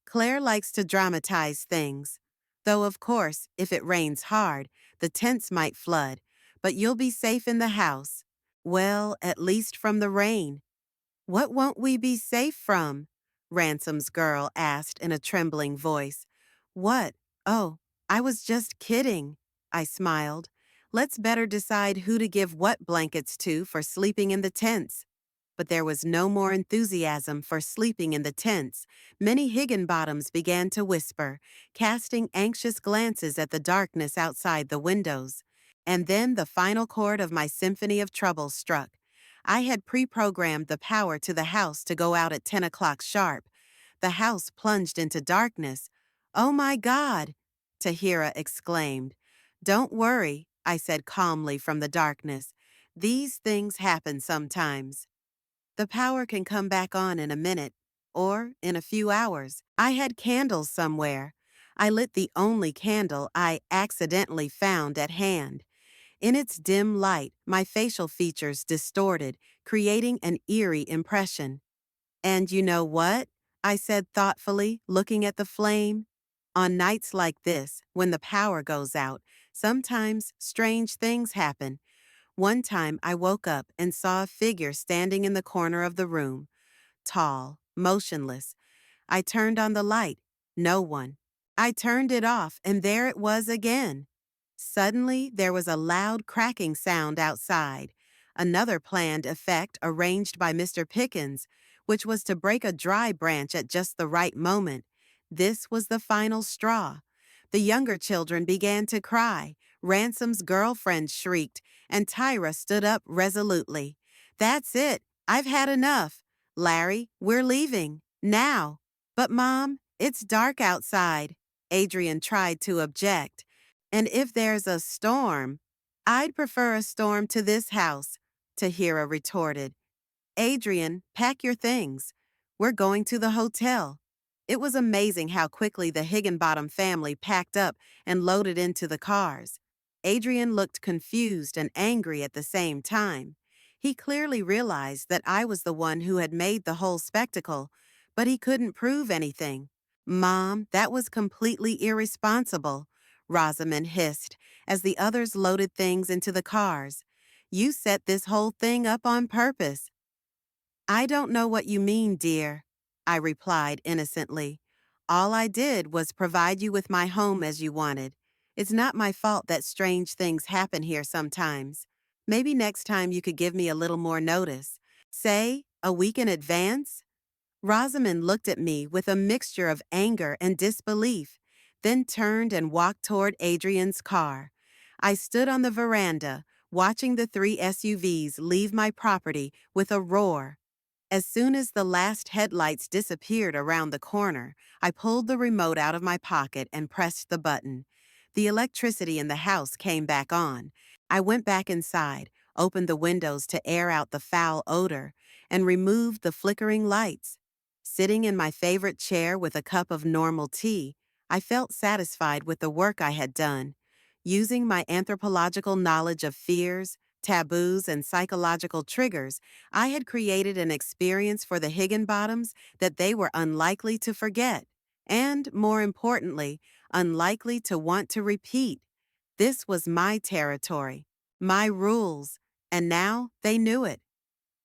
Claire likes to dramatize things. Though, of course, if it rains hard, the tents might flood, but you'll be safe in the house. Well, at least from the rain. What won't we be safe from? Ransom's girl asked in a trembling voice. What? Oh, I was just kidding. I smiled. Let's better decide who to give what blankets to for sleeping in the tents. But there was no more enthusiasm for sleeping in the tents. Many Higginbottoms began to whisper, casting anxious glances at the darkness outside the windows. And then the final chord of my symphony of trouble struck. I had pre-programmed the power to the house to go out at 10 o'clock sharp. The house plunged into darkness. "Oh my God!" Tahira exclaimed. "Don't worry," I said calmly from the darkness. "These things happen sometimes. The power can come back on in a minute, or in a few hours." I had candles somewhere. I lit the only candle I accidentally found at hand. In its dim light, my facial features distorted, creating an eerie impression. "And you know what?" I said thoughtfully, looking at the flame. "On nights like this, when the power goes out, sometimes strange things happen. One time I woke up and saw a figure standing in the corner of the room, tall, motionless. I turned on the light. No one. I turned it off, and there it was again. Suddenly, there was a loud cracking sound outside, another planned effect arranged by Mr. Pickens, which was to break a dry branch at just the right moment. This was the final straw. The younger children began to cry. Ransom's girlfriend shrieked, and Tyra stood up resolutely. "That's it. I've had enough. Larry, we're leaving. Now." "But Mom, it's dark outside." Adrian tried to object. "And if there's a storm—" "I'd prefer a storm to this house," Tahira retorted. "Adrian, pack your things. We're going to the hotel." It was amazing how quickly the Higginbottom family packed up and loaded into the cars. Adrian looked confused and angry at the same time. He clearly realized that I was the one who had made the whole spectacle, but he couldn't prove anything. "Mom, that was completely irresponsible," Rosamond hissed as the others loaded things into the cars. "You set this whole thing up on purpose." "I don't know what you mean, dear," I replied innocently. "All I did was provide you with my home as you wanted. It's not my fault that strange things happen here sometimes. Maybe next time you could give me a little more notice. Say, a week in advance?" Rosamond looked at me with a mixture of anger and disbelief, then turned and walked toward Adrian's car. I stood on the veranda, watching the 3 SUVs leave my property with a roar. As soon as the last headlights disappeared around the corner, I pulled the remote out of my pocket and pressed the button. The electricity in the house came back on. I went back inside, opened the windows to air out the foul odor, and removed the flickering lights. Sitting in my favorite chair with a cup of normal tea, I felt satisfied with the work I had done. Using my anthropological knowledge of fears, taboos, and psychological triggers, I had created an experience for the Higginbottoms that they were unlikely to forget, and, more importantly, unlikely to want to repeat. This was my territory, my rules, and now they knew it.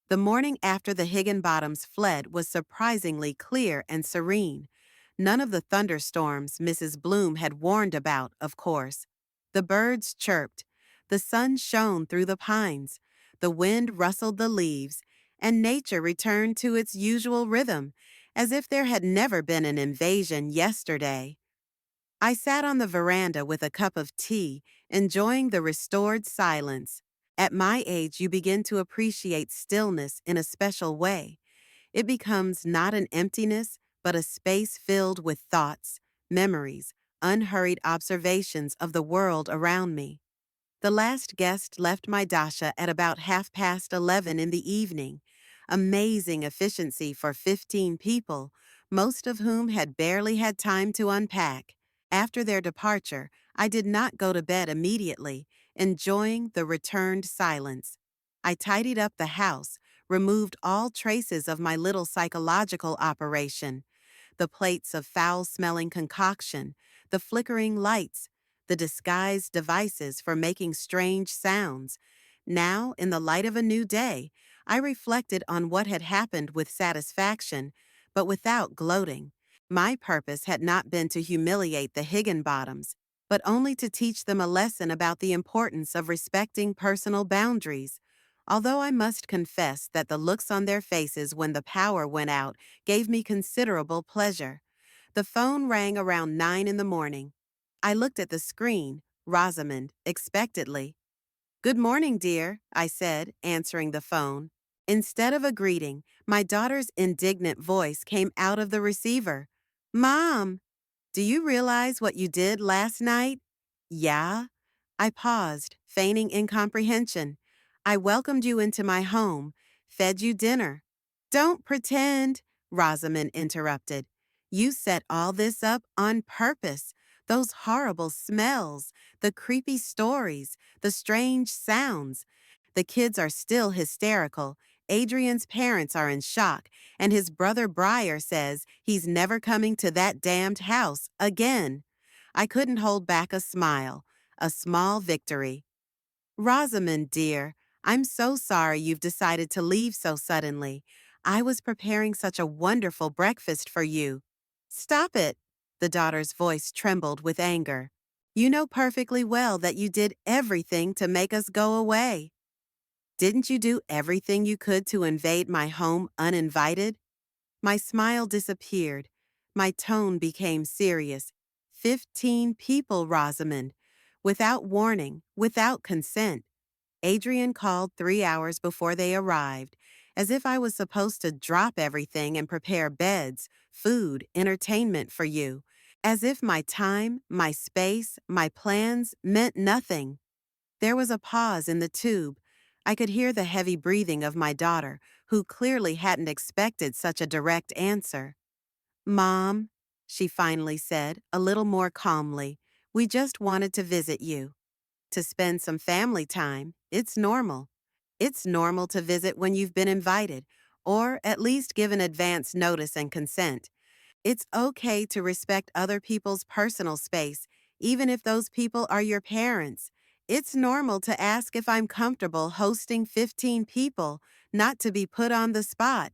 The morning after the Higginbottoms fled was surprisingly clear and serene. None of the thunderstorms Mrs. Bloom had warned about, of course. The birds chirped, the sun shone through the pines, the wind rustled the leaves, and nature returned to its usual rhythm, as if there had never been an invasion yesterday. I sat on the veranda with a cup of tea, enjoying the restored silence. At my age, you begin to appreciate stillness in a special way. It becomes not an emptiness, but a space filled with thoughts, memories, unhurried observations of the world around me. The last guest left my Dacha at about 11:30 in the evening. Amazing efficiency for 15 people, most of whom had barely had time to unpack. After their departure, I did not go to bed immediately, enjoying the returned silence. I tidied up the house, removed all traces of my little psychological operation, the plates of foul-smelling concoction, the flickering lights, the disguised devices for making strange sounds. Now, in the light of a new day, I reflected on what had happened with satisfaction, but without gloating. My purpose had not been to humiliate the Higginbottoms, but only to teach them a lesson about the importance of respecting personal boundaries. Although I must confess that the looks on their faces when the power went out gave me considerable pleasure. The phone rang around 9 in the morning. I looked at the screen, Rosamond, expectantly. "Good morning, dear," I said, answering the phone. Instead of a greeting, my daughter's indignant voice came out of the receiver. "Mom, do you realize what you did last night?" "Yeah?" I paused, feigning incomprehension. "I welcomed you into my home, fed you dinner." "Don't pretend," Rosamond interrupted. "You set all this up on purpose. Those horrible smells, the creepy stories, the strange sounds. The kids are still hysterical. Adrian's parents are in shock, and his brother Briar says he's never coming to that damned house again." I couldn't hold back a smile, a small victory. "Rosamond, dear, I'm so sorry you've decided to leave so suddenly. I was preparing such a wonderful breakfast for you." "Stop it." The daughter's voice trembled with anger. "You know perfectly well that you did everything to make us go away." "Didn't you do everything you could to invade my home uninvited?" My smile disappeared. My tone became serious. 15 people, Rosamond. Without warning, without consent. Adrian called 3 hours before they arrived, as if I was supposed to drop everything and prepare beds, food, entertainment for you. As if my time, my space, my plans meant nothing. There was a pause in the tube. I could hear the heavy breathing of my daughter, who clearly hadn't expected such a direct answer. "Mom," she finally said, a little more calmly, "we just wanted to visit you. To spend some family time. It's normal. It's normal to visit when you've been invited, or at least given advance notice and consent. It's okay to respect other people's personal space, even if those people are your parents. It's normal to ask if I'm comfortable hosting 15 people, not to be put on the spot."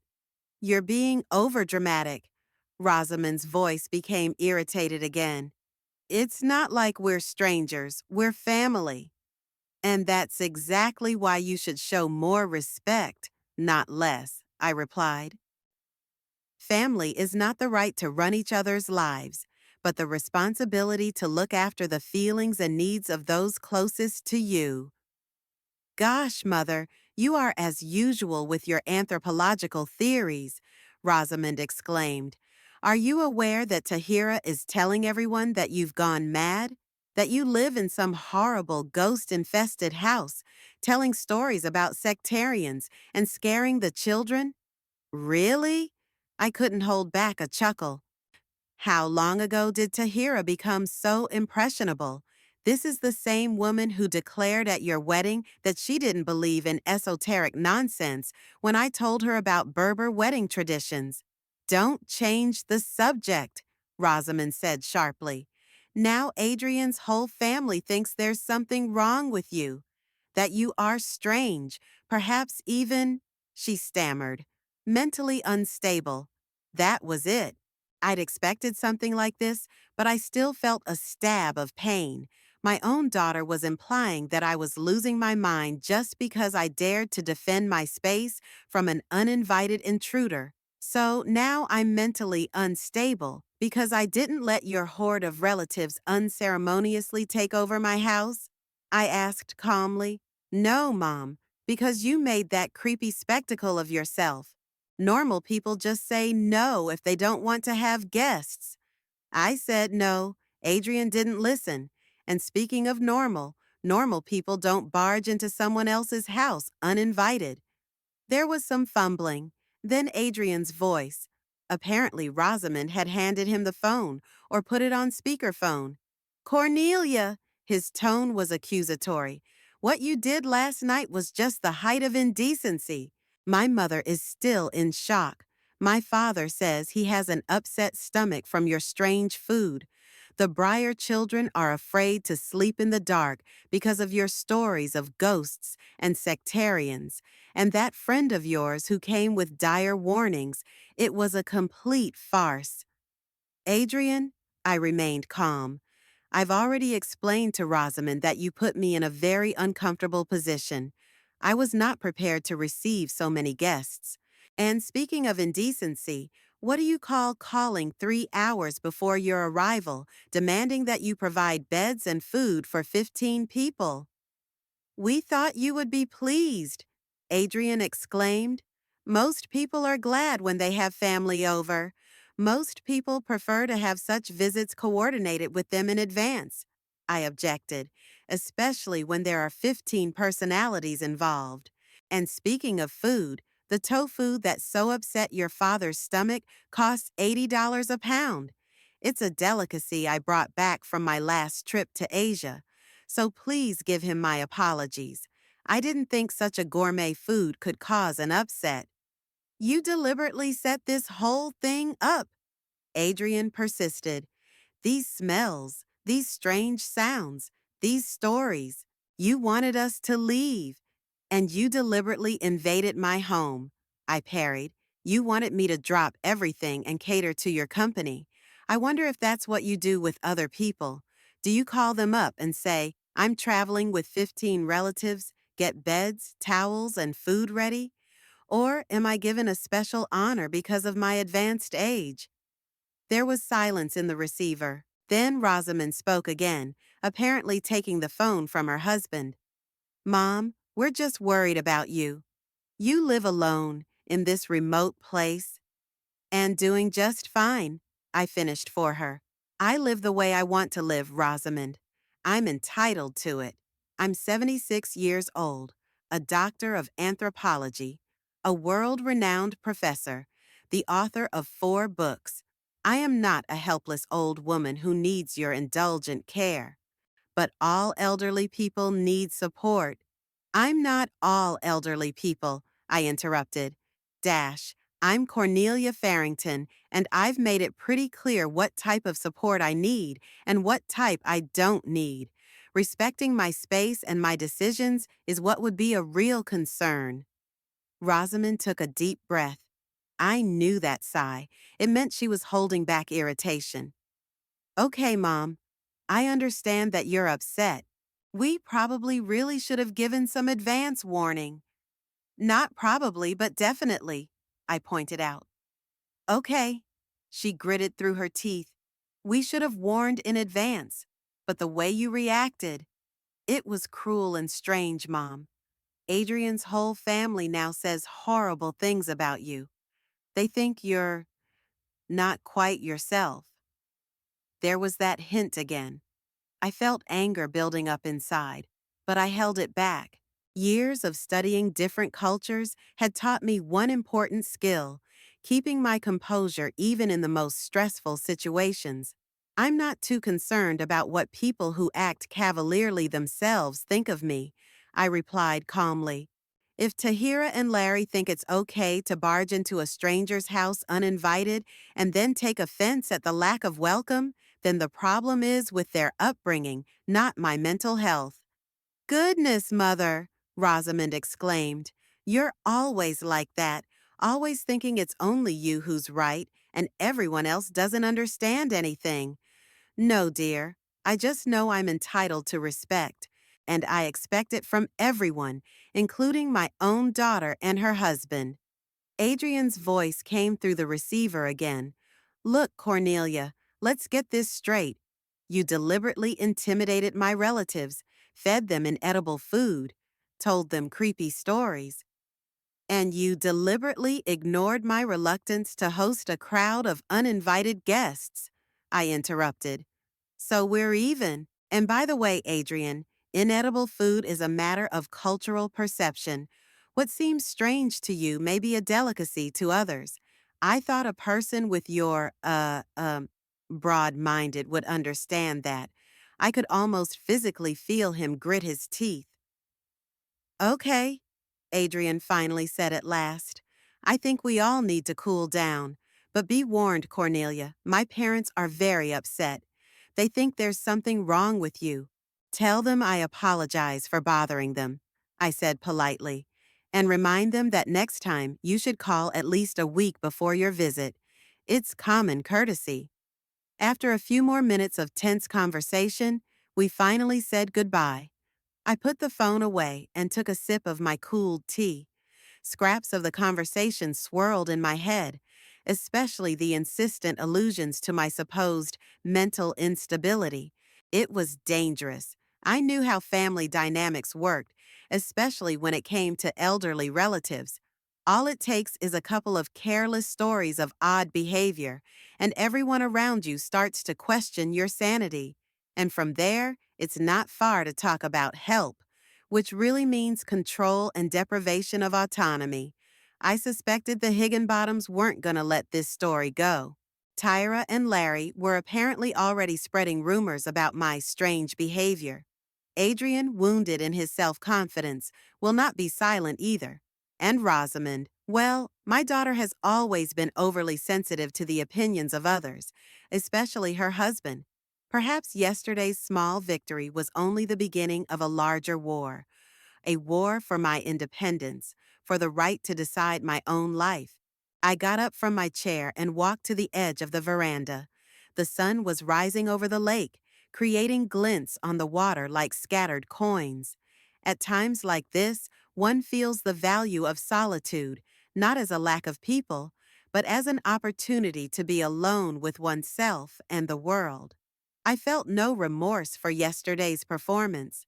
"You're being overdramatic." Rosamond's voice became irritated again. "It's not like we're strangers, we're family. And that's exactly why you should show more respect, not less," I replied. Family is not the right to run each other's lives, but the responsibility to look after the feelings and needs of those closest to you. "Gosh, Mother, you are as usual with your anthropological theories," Rosamond exclaimed. "Are you aware that Tahira is telling everyone that you've gone mad? That you live in some horrible ghost-infested house, telling stories about sectarians and scaring the children?" "Really?" I couldn't hold back a chuckle. How long ago did Tahira become so impressionable? This is the same woman who declared at your wedding that she didn't believe in esoteric nonsense when I told her about Berber wedding traditions. "Don't change the subject," Rosamond said sharply. Now Adrian's whole family thinks there's something wrong with you, that you are strange, perhaps even, she stammered, mentally unstable. That was it. I'd expected something like this, but I still felt a stab of pain. My own daughter was implying that I was losing my mind just because I dared to defend my space from an uninvited intruder. So now I'm mentally unstable because I didn't let your horde of relatives unceremoniously take over my house? I asked calmly. No, Mom, because you made that creepy spectacle of yourself. Normal people just say no if they don't want to have guests. I said no. Adrian didn't listen. And speaking of normal, normal people don't barge into someone else's house uninvited. There was some fumbling, then Adrian's voice. Apparently, Rosamond had handed him the phone or put it on speakerphone. Cornelia! His tone was accusatory. What you did last night was just the height of indecency. My mother is still in shock. My father says he has an upset stomach from your strange food. The Breyer children are afraid to sleep in the dark because of your stories of ghosts and sectarians. And that friend of yours who came with dire warnings, it was a complete farce. Adrian, I remained calm. I've already explained to Rosamond that you put me in a very uncomfortable position. I was not prepared to receive so many guests. And speaking of indecency, what do you call calling 3 hours before your arrival, demanding that you provide beds and food for 15 people? We thought you would be pleased, Adrian exclaimed. Most people are glad when they have family over. Most people prefer to have such visits coordinated with them in advance, I objected, especially when there are 15 personalities involved. And speaking of food, the tofu that so upset your father's stomach costs $80 a pound. It's a delicacy I brought back from my last trip to Asia. So please give him my apologies. I didn't think such a gourmet food could cause an upset. You deliberately set this whole thing up, Adrian persisted. These smells, these strange sounds, these stories. You wanted us to leave. And you deliberately invaded my home, I parried. You wanted me to drop everything and cater to your company. I wonder if that's what you do with other people. Do you call them up and say, I'm traveling with 15 relatives, get beds, towels, and food ready? Or am I given a special honor because of my advanced age? There was silence in the receiver. Then Rosamond spoke again, apparently taking the phone from her husband. Mom, we're just worried about you. You live alone in this remote place and doing just fine, I finished for her. I live the way I want to live, Rosamond. I'm entitled to it. I'm 76 years old, a doctor of anthropology, a world-renowned professor, the author of 4 books. I am not a helpless old woman who needs your indulgent care. But all elderly people need support. I'm not all elderly people, I interrupted. I'm Cornelia Farrington, and I've made it pretty clear what type of support I need and what type I don't need. Respecting my space and my decisions is what would be a real concern. Rosamond took a deep breath. I knew that sigh. It meant she was holding back irritation. Okay, Mom. I understand that you're upset. We probably really should have given some advance warning. Not probably, but definitely, I pointed out. Okay, she gritted through her teeth. We should have warned in advance, but the way you reacted, it was cruel and strange, Mom. Adrian's whole family now says horrible things about you. They think you're not quite yourself. There was that hint again. I felt anger building up inside, but I held it back. Years of studying different cultures had taught me one important skill, keeping my composure even in the most stressful situations. I'm not too concerned about what people who act cavalierly themselves think of me, I replied calmly. If Tahira and Larry think it's okay to barge into a stranger's house uninvited and then take offense at the lack of welcome, then the problem is with their upbringing, not my mental health. Goodness, Mother, Rosamond exclaimed. You're always like that, always thinking it's only you who's right and everyone else doesn't understand anything. No, dear, I just know I'm entitled to respect, and I expect it from everyone, including my own daughter and her husband. Adrian's voice came through the receiver again. Look, Cornelia, let's get this straight. You deliberately intimidated my relatives, fed them inedible food, told them creepy stories, and you deliberately ignored my reluctance to host a crowd of uninvited guests, I interrupted. So we're even. And by the way, Adrian, inedible food is a matter of cultural perception. What seems strange to you may be a delicacy to others. I thought a person with your, broad-minded would understand that. I could almost physically feel him grit his teeth. Okay, Adrian finally said at last. I think we all need to cool down. But be warned, Cornelia, my parents are very upset. They think there's something wrong with you. Tell them I apologize for bothering them, I said politely, and remind them that next time you should call at least a week before your visit. It's common courtesy. After a few more minutes of tense conversation, we finally said goodbye. I put the phone away and took a sip of my cooled tea. Scraps of the conversation swirled in my head, especially the insistent allusions to my supposed mental instability. It was dangerous. I knew how family dynamics worked, especially when it came to elderly relatives. All it takes is a couple of careless stories of odd behavior, and everyone around you starts to question your sanity. And from there, it's not far to talk about help, which really means control and deprivation of autonomy. I suspected the Higginbottoms weren't going to let this story go. Tyra and Larry were apparently already spreading rumors about my strange behavior. Adrian, wounded in his self-confidence, will not be silent either. And Rosamond, well, my daughter has always been overly sensitive to the opinions of others, especially her husband. Perhaps yesterday's small victory was only the beginning of a larger war. A war for my independence, for the right to decide my own life. I got up from my chair and walked to the edge of the veranda. The sun was rising over the lake, creating glints on the water like scattered coins. At times like this, one feels the value of solitude, not as a lack of people, but as an opportunity to be alone with oneself and the world. I felt no remorse for yesterday's performance.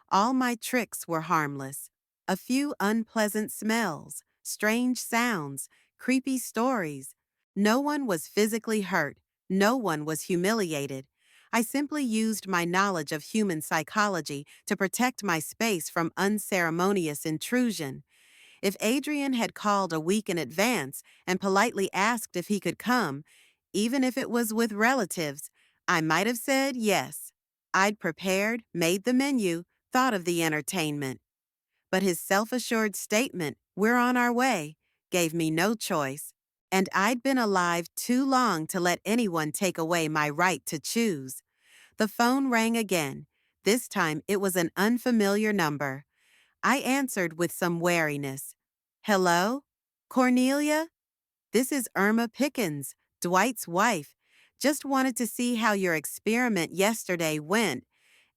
All my tricks were harmless. A few unpleasant smells, strange sounds, creepy stories. No one was physically hurt. No one was humiliated. I simply used my knowledge of human psychology to protect my space from unceremonious intrusion. If Adrian had called a week in advance and politely asked if he could come, even if it was with relatives, I might have said yes. I'd prepared, made the menu, thought of the entertainment. But his self-assured statement, "We're on our way," gave me no choice. And I'd been alive too long to let anyone take away my right to choose. The phone rang again. This time it was an unfamiliar number. I answered with some wariness. Hello? Cornelia? This is Irma Pickens, Dwight's wife. Just wanted to see how your experiment yesterday went.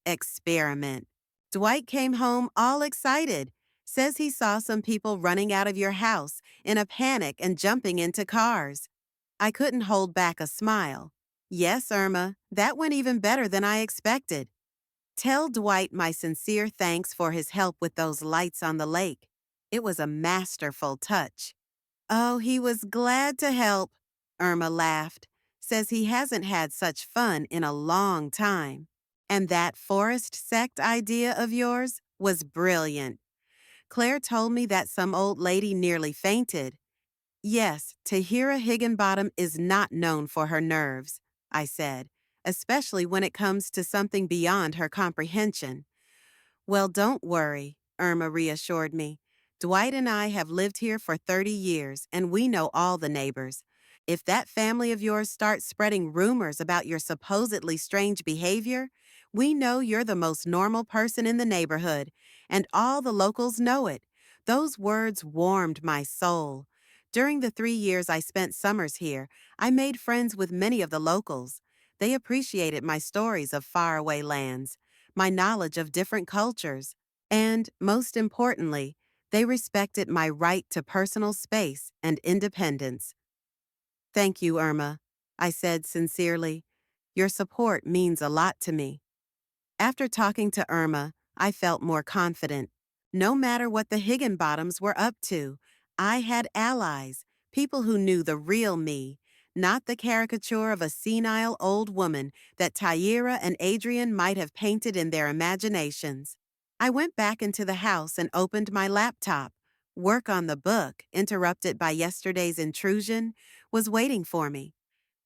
Experiment. Dwight came home all excited. Says he saw some people running out of your house in a panic and jumping into cars. I couldn't hold back a smile. Yes, Irma, that went even better than I expected. Tell Dwight my sincere thanks for his help with those lights on the lake. It was a masterful touch. Oh, he was glad to help, Irma laughed. Says he hasn't had such fun in a long time. And that forest sect idea of yours was brilliant. Claire told me that some old lady nearly fainted. Yes, Tahira Higginbottom is not known for her nerves, I said, especially when it comes to something beyond her comprehension. Well, don't worry, Irma reassured me. Dwight and I have lived here for 30 years, and we know all the neighbors. If that family of yours starts spreading rumors about your supposedly strange behavior, we know you're the most normal person in the neighborhood, and all the locals know it. Those words warmed my soul. During the 3 years I spent summers here, I made friends with many of the locals. They appreciated my stories of faraway lands, my knowledge of different cultures, and, most importantly, they respected my right to personal space and independence. Thank you, Irma, I said sincerely. Your support means a lot to me. After talking to Irma, I felt more confident. No matter what the Higginbottoms were up to, I had allies, people who knew the real me, not the caricature of a senile old woman that Tyera and Adrian might have painted in their imaginations. I went back into the house and opened my laptop. Work on the book, interrupted by yesterday's intrusion, was waiting for me.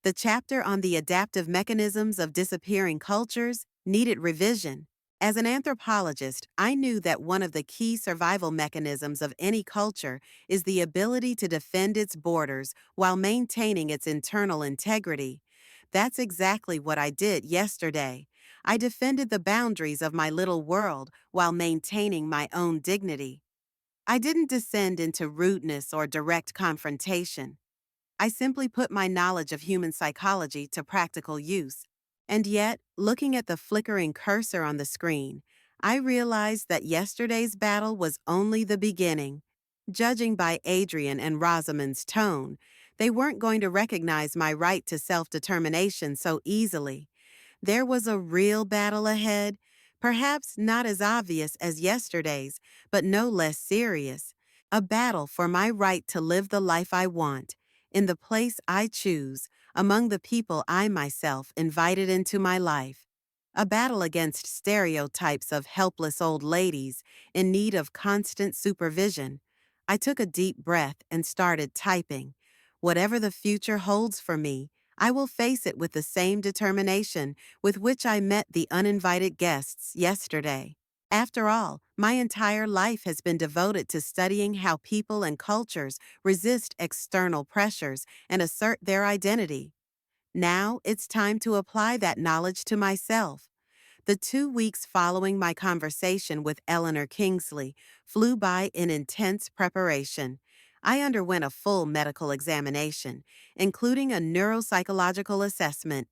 The chapter on the adaptive mechanisms of disappearing cultures needed revision. As an anthropologist, I knew that one of the key survival mechanisms of any culture is the ability to defend its borders while maintaining its internal integrity. That's exactly what I did yesterday. I defended the boundaries of my little world while maintaining my own dignity. I didn't descend into rudeness or direct confrontation. I simply put my knowledge of human psychology to practical use. And yet, looking at the flickering cursor on the screen, I realized that yesterday's battle was only the beginning. Judging by Adrian and Rosamond's tone, they weren't going to recognize my right to self-determination so easily. There was a real battle ahead, perhaps not as obvious as yesterday's, but no less serious. A battle for my right to live the life I want, in the place I choose, among the people I myself invited into my life. A battle against stereotypes of helpless old ladies in need of constant supervision. I took a deep breath and started typing. Whatever the future holds for me, I will face it with the same determination with which I met the uninvited guests yesterday. After all, my entire life has been devoted to studying how people and cultures resist external pressures and assert their identity. Now it's time to apply that knowledge to myself. The 2 weeks following my conversation with Eleanor Kingsley flew by in intense preparation. I underwent a full medical examination, including a neuropsychological assessment.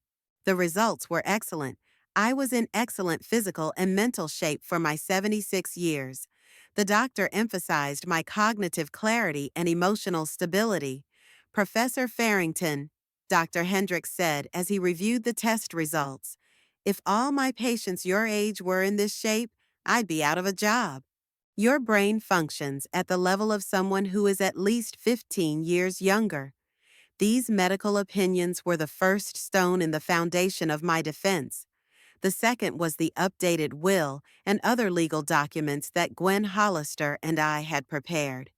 The results were excellent. I was in excellent physical and mental shape for my 76 years. The doctor emphasized my cognitive clarity and emotional stability. Professor Farrington, Dr. Hendricks said as he reviewed the test results, if all my patients your age were in this shape, I'd be out of a job. Your brain functions at the level of someone who is at least 15 years younger. These medical opinions were the first stone in the foundation of my defense. The second was the updated will and other legal documents that Gwen Hollister and I had prepared.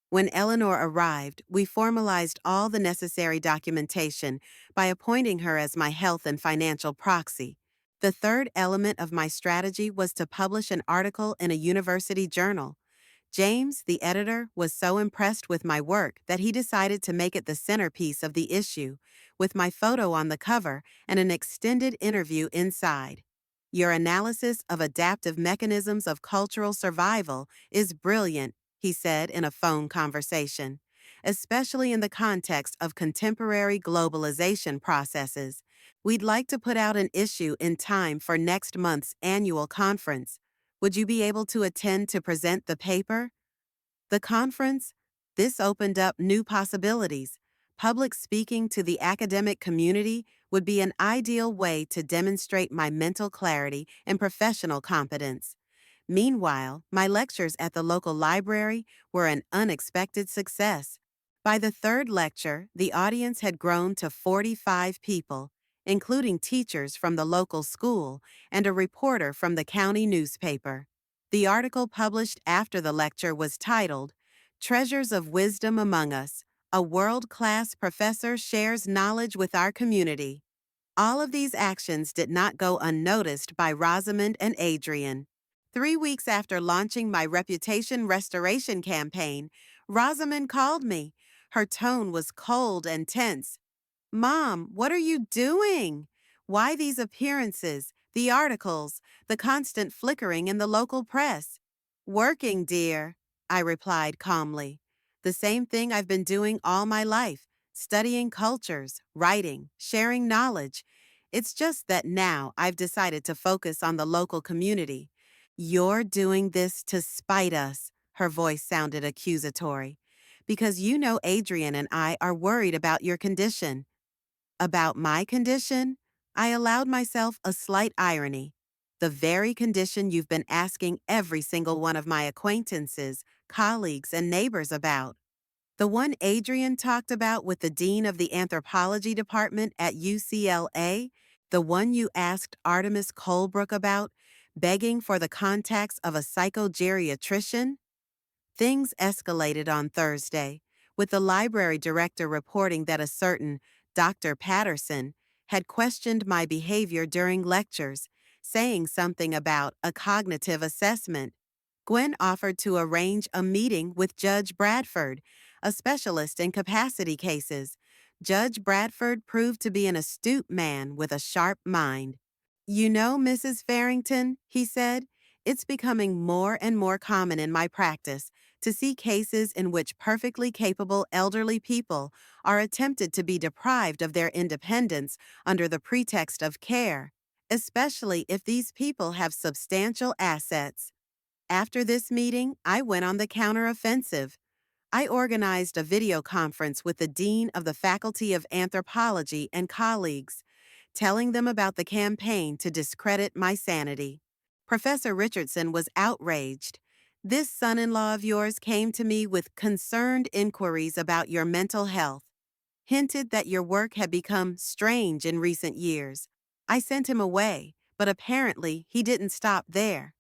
When Eleanor arrived, we formalized all the necessary documentation by appointing her as my health and financial proxy. The third element of my strategy was to publish an article in a university journal. James, the editor, was so impressed with my work that he decided to make it the centerpiece of the issue, with my photo on the cover and an extended interview inside. Your analysis of adaptive mechanisms of cultural survival is brilliant, he said in a phone conversation, especially in the context of contemporary globalization processes. We'd like to put out an issue in time for next month's annual conference. Would you be able to attend to present the paper? The conference? This opened up new possibilities. Public speaking to the academic community would be an ideal way to demonstrate my mental clarity and professional competence. Meanwhile, my lectures at the local library were an unexpected success. By the third lecture, the audience had grown to 45 people, including teachers from the local school and a reporter from the county newspaper. The article published after the lecture was titled, "Treasures of Wisdom Among Us. A world-class professor shares knowledge with our community." All of these actions did not go unnoticed by Rosamond and Adrian. 3 weeks after launching my reputation restoration campaign, Rosamond called me. Her tone was cold and tense. Mom, what are you doing? Why these appearances, the articles, the constant flickering in the local press? Working, dear, I replied calmly. The same thing I've been doing all my life, studying cultures, writing, sharing knowledge. It's just that now I've decided to focus on the local community. You're doing this to spite us, her voice sounded accusatory. Because you know Adrian and I are worried about your condition. About my condition? I allowed myself a slight irony. The very condition you've been asking every single one of my acquaintances, colleagues, and neighbors about. The one Adrian talked about with the dean of the anthropology department at UCLA, the one you asked Artemis Colebrook about, begging for the contacts of a psychogeriatrician. Things escalated on Thursday, with the library director reporting that a certain Dr. Patterson had questioned my behavior during lectures, saying something about a cognitive assessment. Gwen offered to arrange a meeting with Judge Bradford, a specialist in capacity cases. Judge Bradford proved to be an astute man with a sharp mind. You know, Mrs. Farrington, he said, it's becoming more and more common in my practice to see cases in which perfectly capable elderly people are attempted to be deprived of their independence under the pretext of care, especially if these people have substantial assets. After this meeting, I went on the counteroffensive. I organized a video conference with the dean of the Faculty of Anthropology and colleagues, telling them about the campaign to discredit my sanity. Professor Richardson was outraged. This son-in-law of yours came to me with concerned inquiries about your mental health, hinted that your work had become strange in recent years. I sent him away, but apparently he didn't stop there.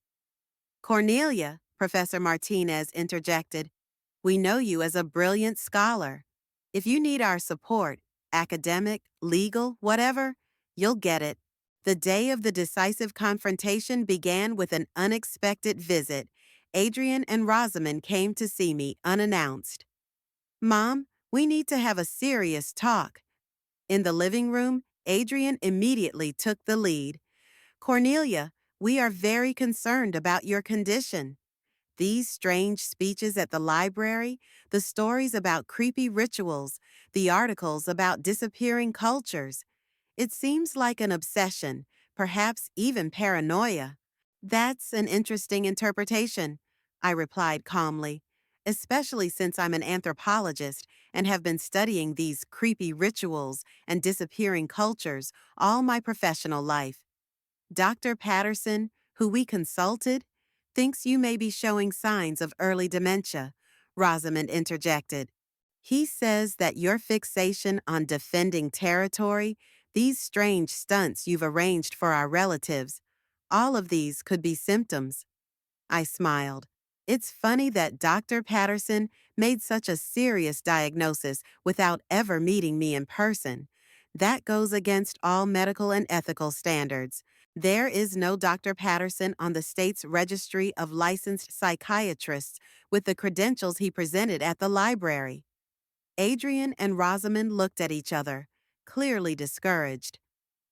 Cornelia, Professor Martinez interjected, we know you as a brilliant scholar. If you need our support, academic, legal, whatever, you'll get it. The day of the decisive confrontation began with an unexpected visit. Adrian and Rosamond came to see me unannounced. Mom, we need to have a serious talk. In the living room, Adrian immediately took the lead. Cornelia, we are very concerned about your condition. These strange speeches at the library, the stories about creepy rituals, the articles about disappearing cultures. It seems like an obsession, perhaps even paranoia. That's an interesting interpretation, I replied calmly, especially since I'm an anthropologist and have been studying these creepy rituals and disappearing cultures all my professional life. Dr. Patterson, who we consulted, thinks you may be showing signs of early dementia, Rosamond interjected. He says that your fixation on defending territory, these strange stunts you've arranged for our relatives, all of these could be symptoms. I smiled. It's funny that Dr. Patterson made such a serious diagnosis without ever meeting me in person. That goes against all medical and ethical standards. There is no Dr. Patterson on the state's registry of licensed psychiatrists with the credentials he presented at the library. Adrian and Rosamond looked at each other, clearly discouraged.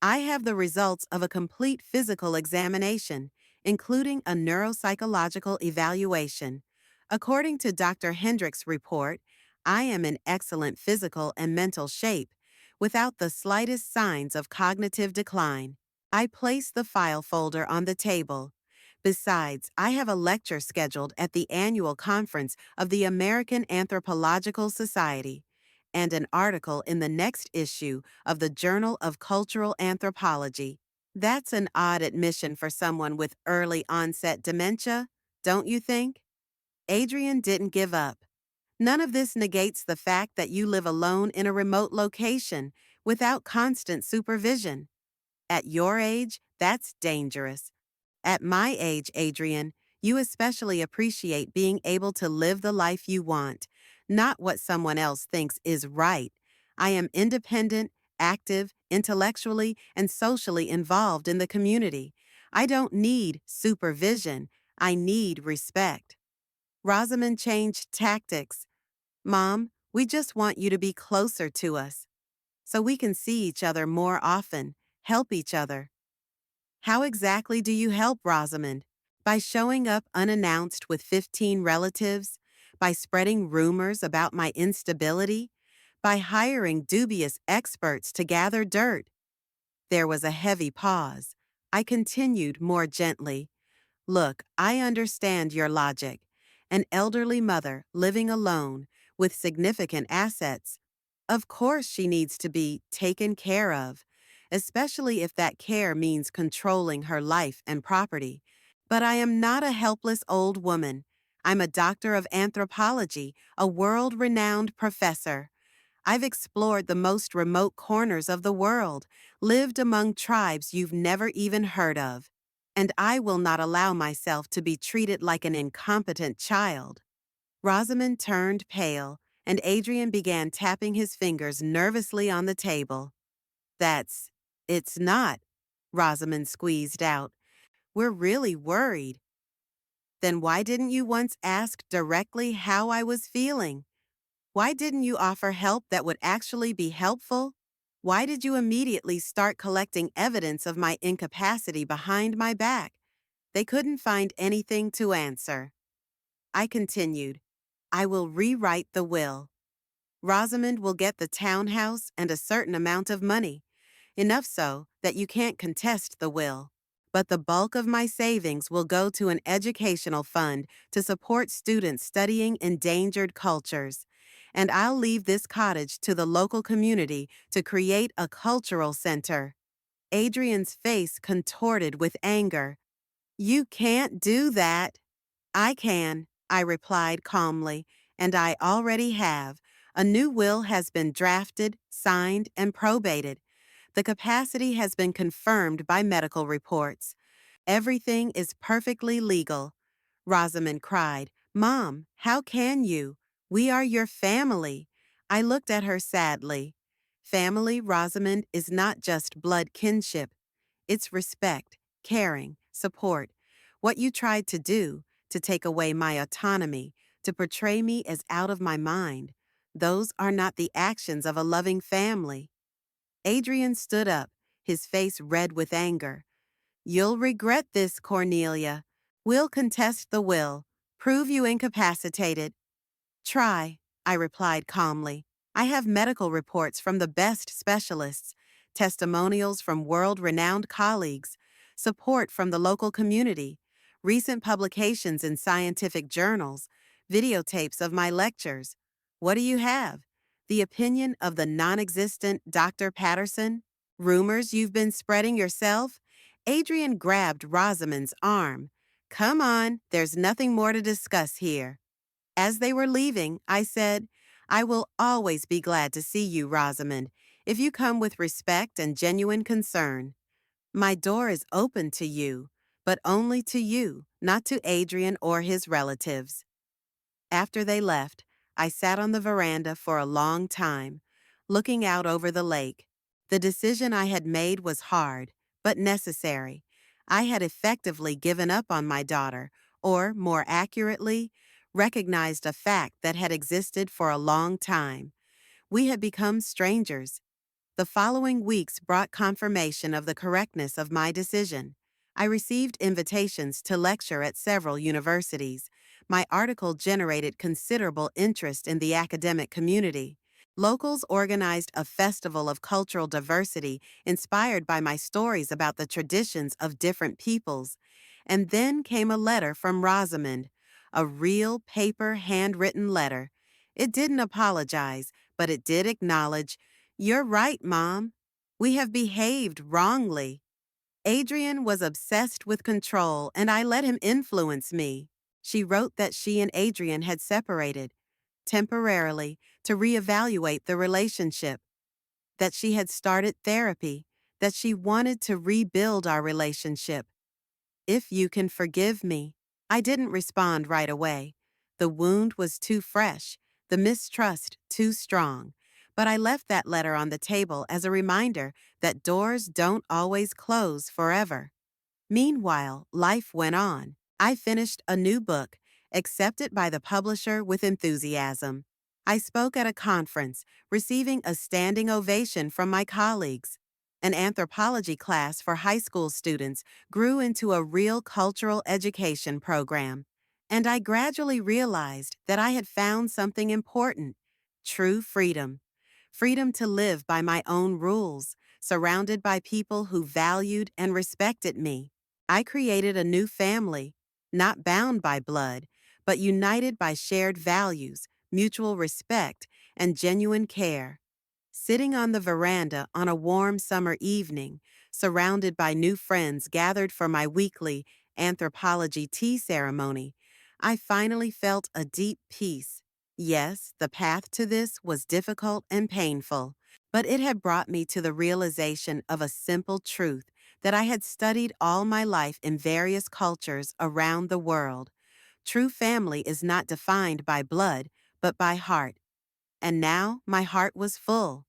I have the results of a complete physical examination, including a neuropsychological evaluation. According to Dr. Hendrick's report, I am in excellent physical and mental shape, without the slightest signs of cognitive decline. I placed the file folder on the table. Besides, I have a lecture scheduled at the annual conference of the American Anthropological Society and an article in the next issue of the Journal of Cultural Anthropology. That's an odd admission for someone with early onset dementia, don't you think? Adrian didn't give up. None of this negates the fact that you live alone in a remote location without constant supervision. At your age, that's dangerous. At my age, Adrian, you especially appreciate being able to live the life you want, not what someone else thinks is right. I am independent, active, intellectually, and socially involved in the community. I don't need supervision. I need respect. Rosamond changed tactics. Mom, We just want you to be closer to us so we can see each other more often, help each other. How exactly do you help, Rosamond? By showing up unannounced with 15 relatives? By spreading rumors about my instability? By hiring dubious experts to gather dirt? There was a heavy pause. I continued more gently. Look, I understand your logic. An elderly mother living alone with significant assets. Of course, she needs to be taken care of, especially if that care means controlling her life and property. But I am not a helpless old woman. I'm a doctor of anthropology, a world renowned professor. I've explored the most remote corners of the world, lived among tribes you've never even heard of, and I will not allow myself to be treated like an incompetent child. Rosamond turned pale, and Adrian began tapping his fingers nervously on the table. It's not, Rosamond squeezed out. We're really worried. Then why didn't you once ask directly how I was feeling? Why didn't you offer help that would actually be helpful? Why did you immediately start collecting evidence of my incapacity behind my back? They couldn't find anything to answer. I continued, I will rewrite the will. Rosamond will get the townhouse and a certain amount of money, enough so that you can't contest the will. But the bulk of my savings will go to an educational fund to support students studying endangered cultures. And I'll leave this cottage to the local community to create a cultural center. Adrian's face contorted with anger. You can't do that. I can, I replied calmly, and I already have. A new will has been drafted, signed, and probated. The capacity has been confirmed by medical reports. Everything is perfectly legal. Rosamond cried, Mom, how can you? We are your family. I looked at her sadly. Family, Rosamond, is not just blood kinship. It's respect, caring, support. What you tried to do, to take away my autonomy, to portray me as out of my mind, those are not the actions of a loving family. Adrian stood up, his face red with anger. You'll regret this, Cornelia. We'll contest the will, prove you incapacitated. Try, I replied calmly. I have medical reports from the best specialists, testimonials from world-renowned colleagues, support from the local community, recent publications in scientific journals, videotapes of my lectures. What do you have? The opinion of the non-existent Dr. Patterson? Rumors you've been spreading yourself? Adrian grabbed Rosamond's arm. Come on, there's nothing more to discuss here. As they were leaving, I said, I will always be glad to see you, Rosamond, if you come with respect and genuine concern. My door is open to you, but only to you, not to Adrian or his relatives. After they left, I sat on the veranda for a long time, looking out over the lake. The decision I had made was hard, but necessary. I had effectively given up on my daughter, or, more accurately, recognized a fact that had existed for a long time. We had become strangers. The following weeks brought confirmation of the correctness of my decision. I received invitations to lecture at several universities. My article generated considerable interest in the academic community. Locals organized a festival of cultural diversity inspired by my stories about the traditions of different peoples. And then came a letter from Rosamond, a real paper handwritten letter. It didn't apologize, but it did acknowledge, You're right, Mom. We have behaved wrongly. Adrian was obsessed with control, and I let him influence me. She wrote that she and Adrian had separated, temporarily, to reevaluate the relationship, that she had started therapy, that she wanted to rebuild our relationship. If you can forgive me. I didn't respond right away. The wound was too fresh, the mistrust too strong. But I left that letter on the table as a reminder that doors don't always close forever. Meanwhile, life went on. I finished a new book, accepted by the publisher with enthusiasm. I spoke at a conference, receiving a standing ovation from my colleagues. An anthropology class for high school students grew into a real cultural education program. And I gradually realized that I had found something important: true freedom. Freedom to live by my own rules, surrounded by people who valued and respected me. I created a new family, not bound by blood, but united by shared values, mutual respect, and genuine care. Sitting on the veranda on a warm summer evening, surrounded by new friends gathered for my weekly anthropology tea ceremony, I finally felt a deep peace. Yes, the path to this was difficult and painful, but it had brought me to the realization of a simple truth that I had studied all my life in various cultures around the world. True family is not defined by blood, but by heart. And now my heart was full.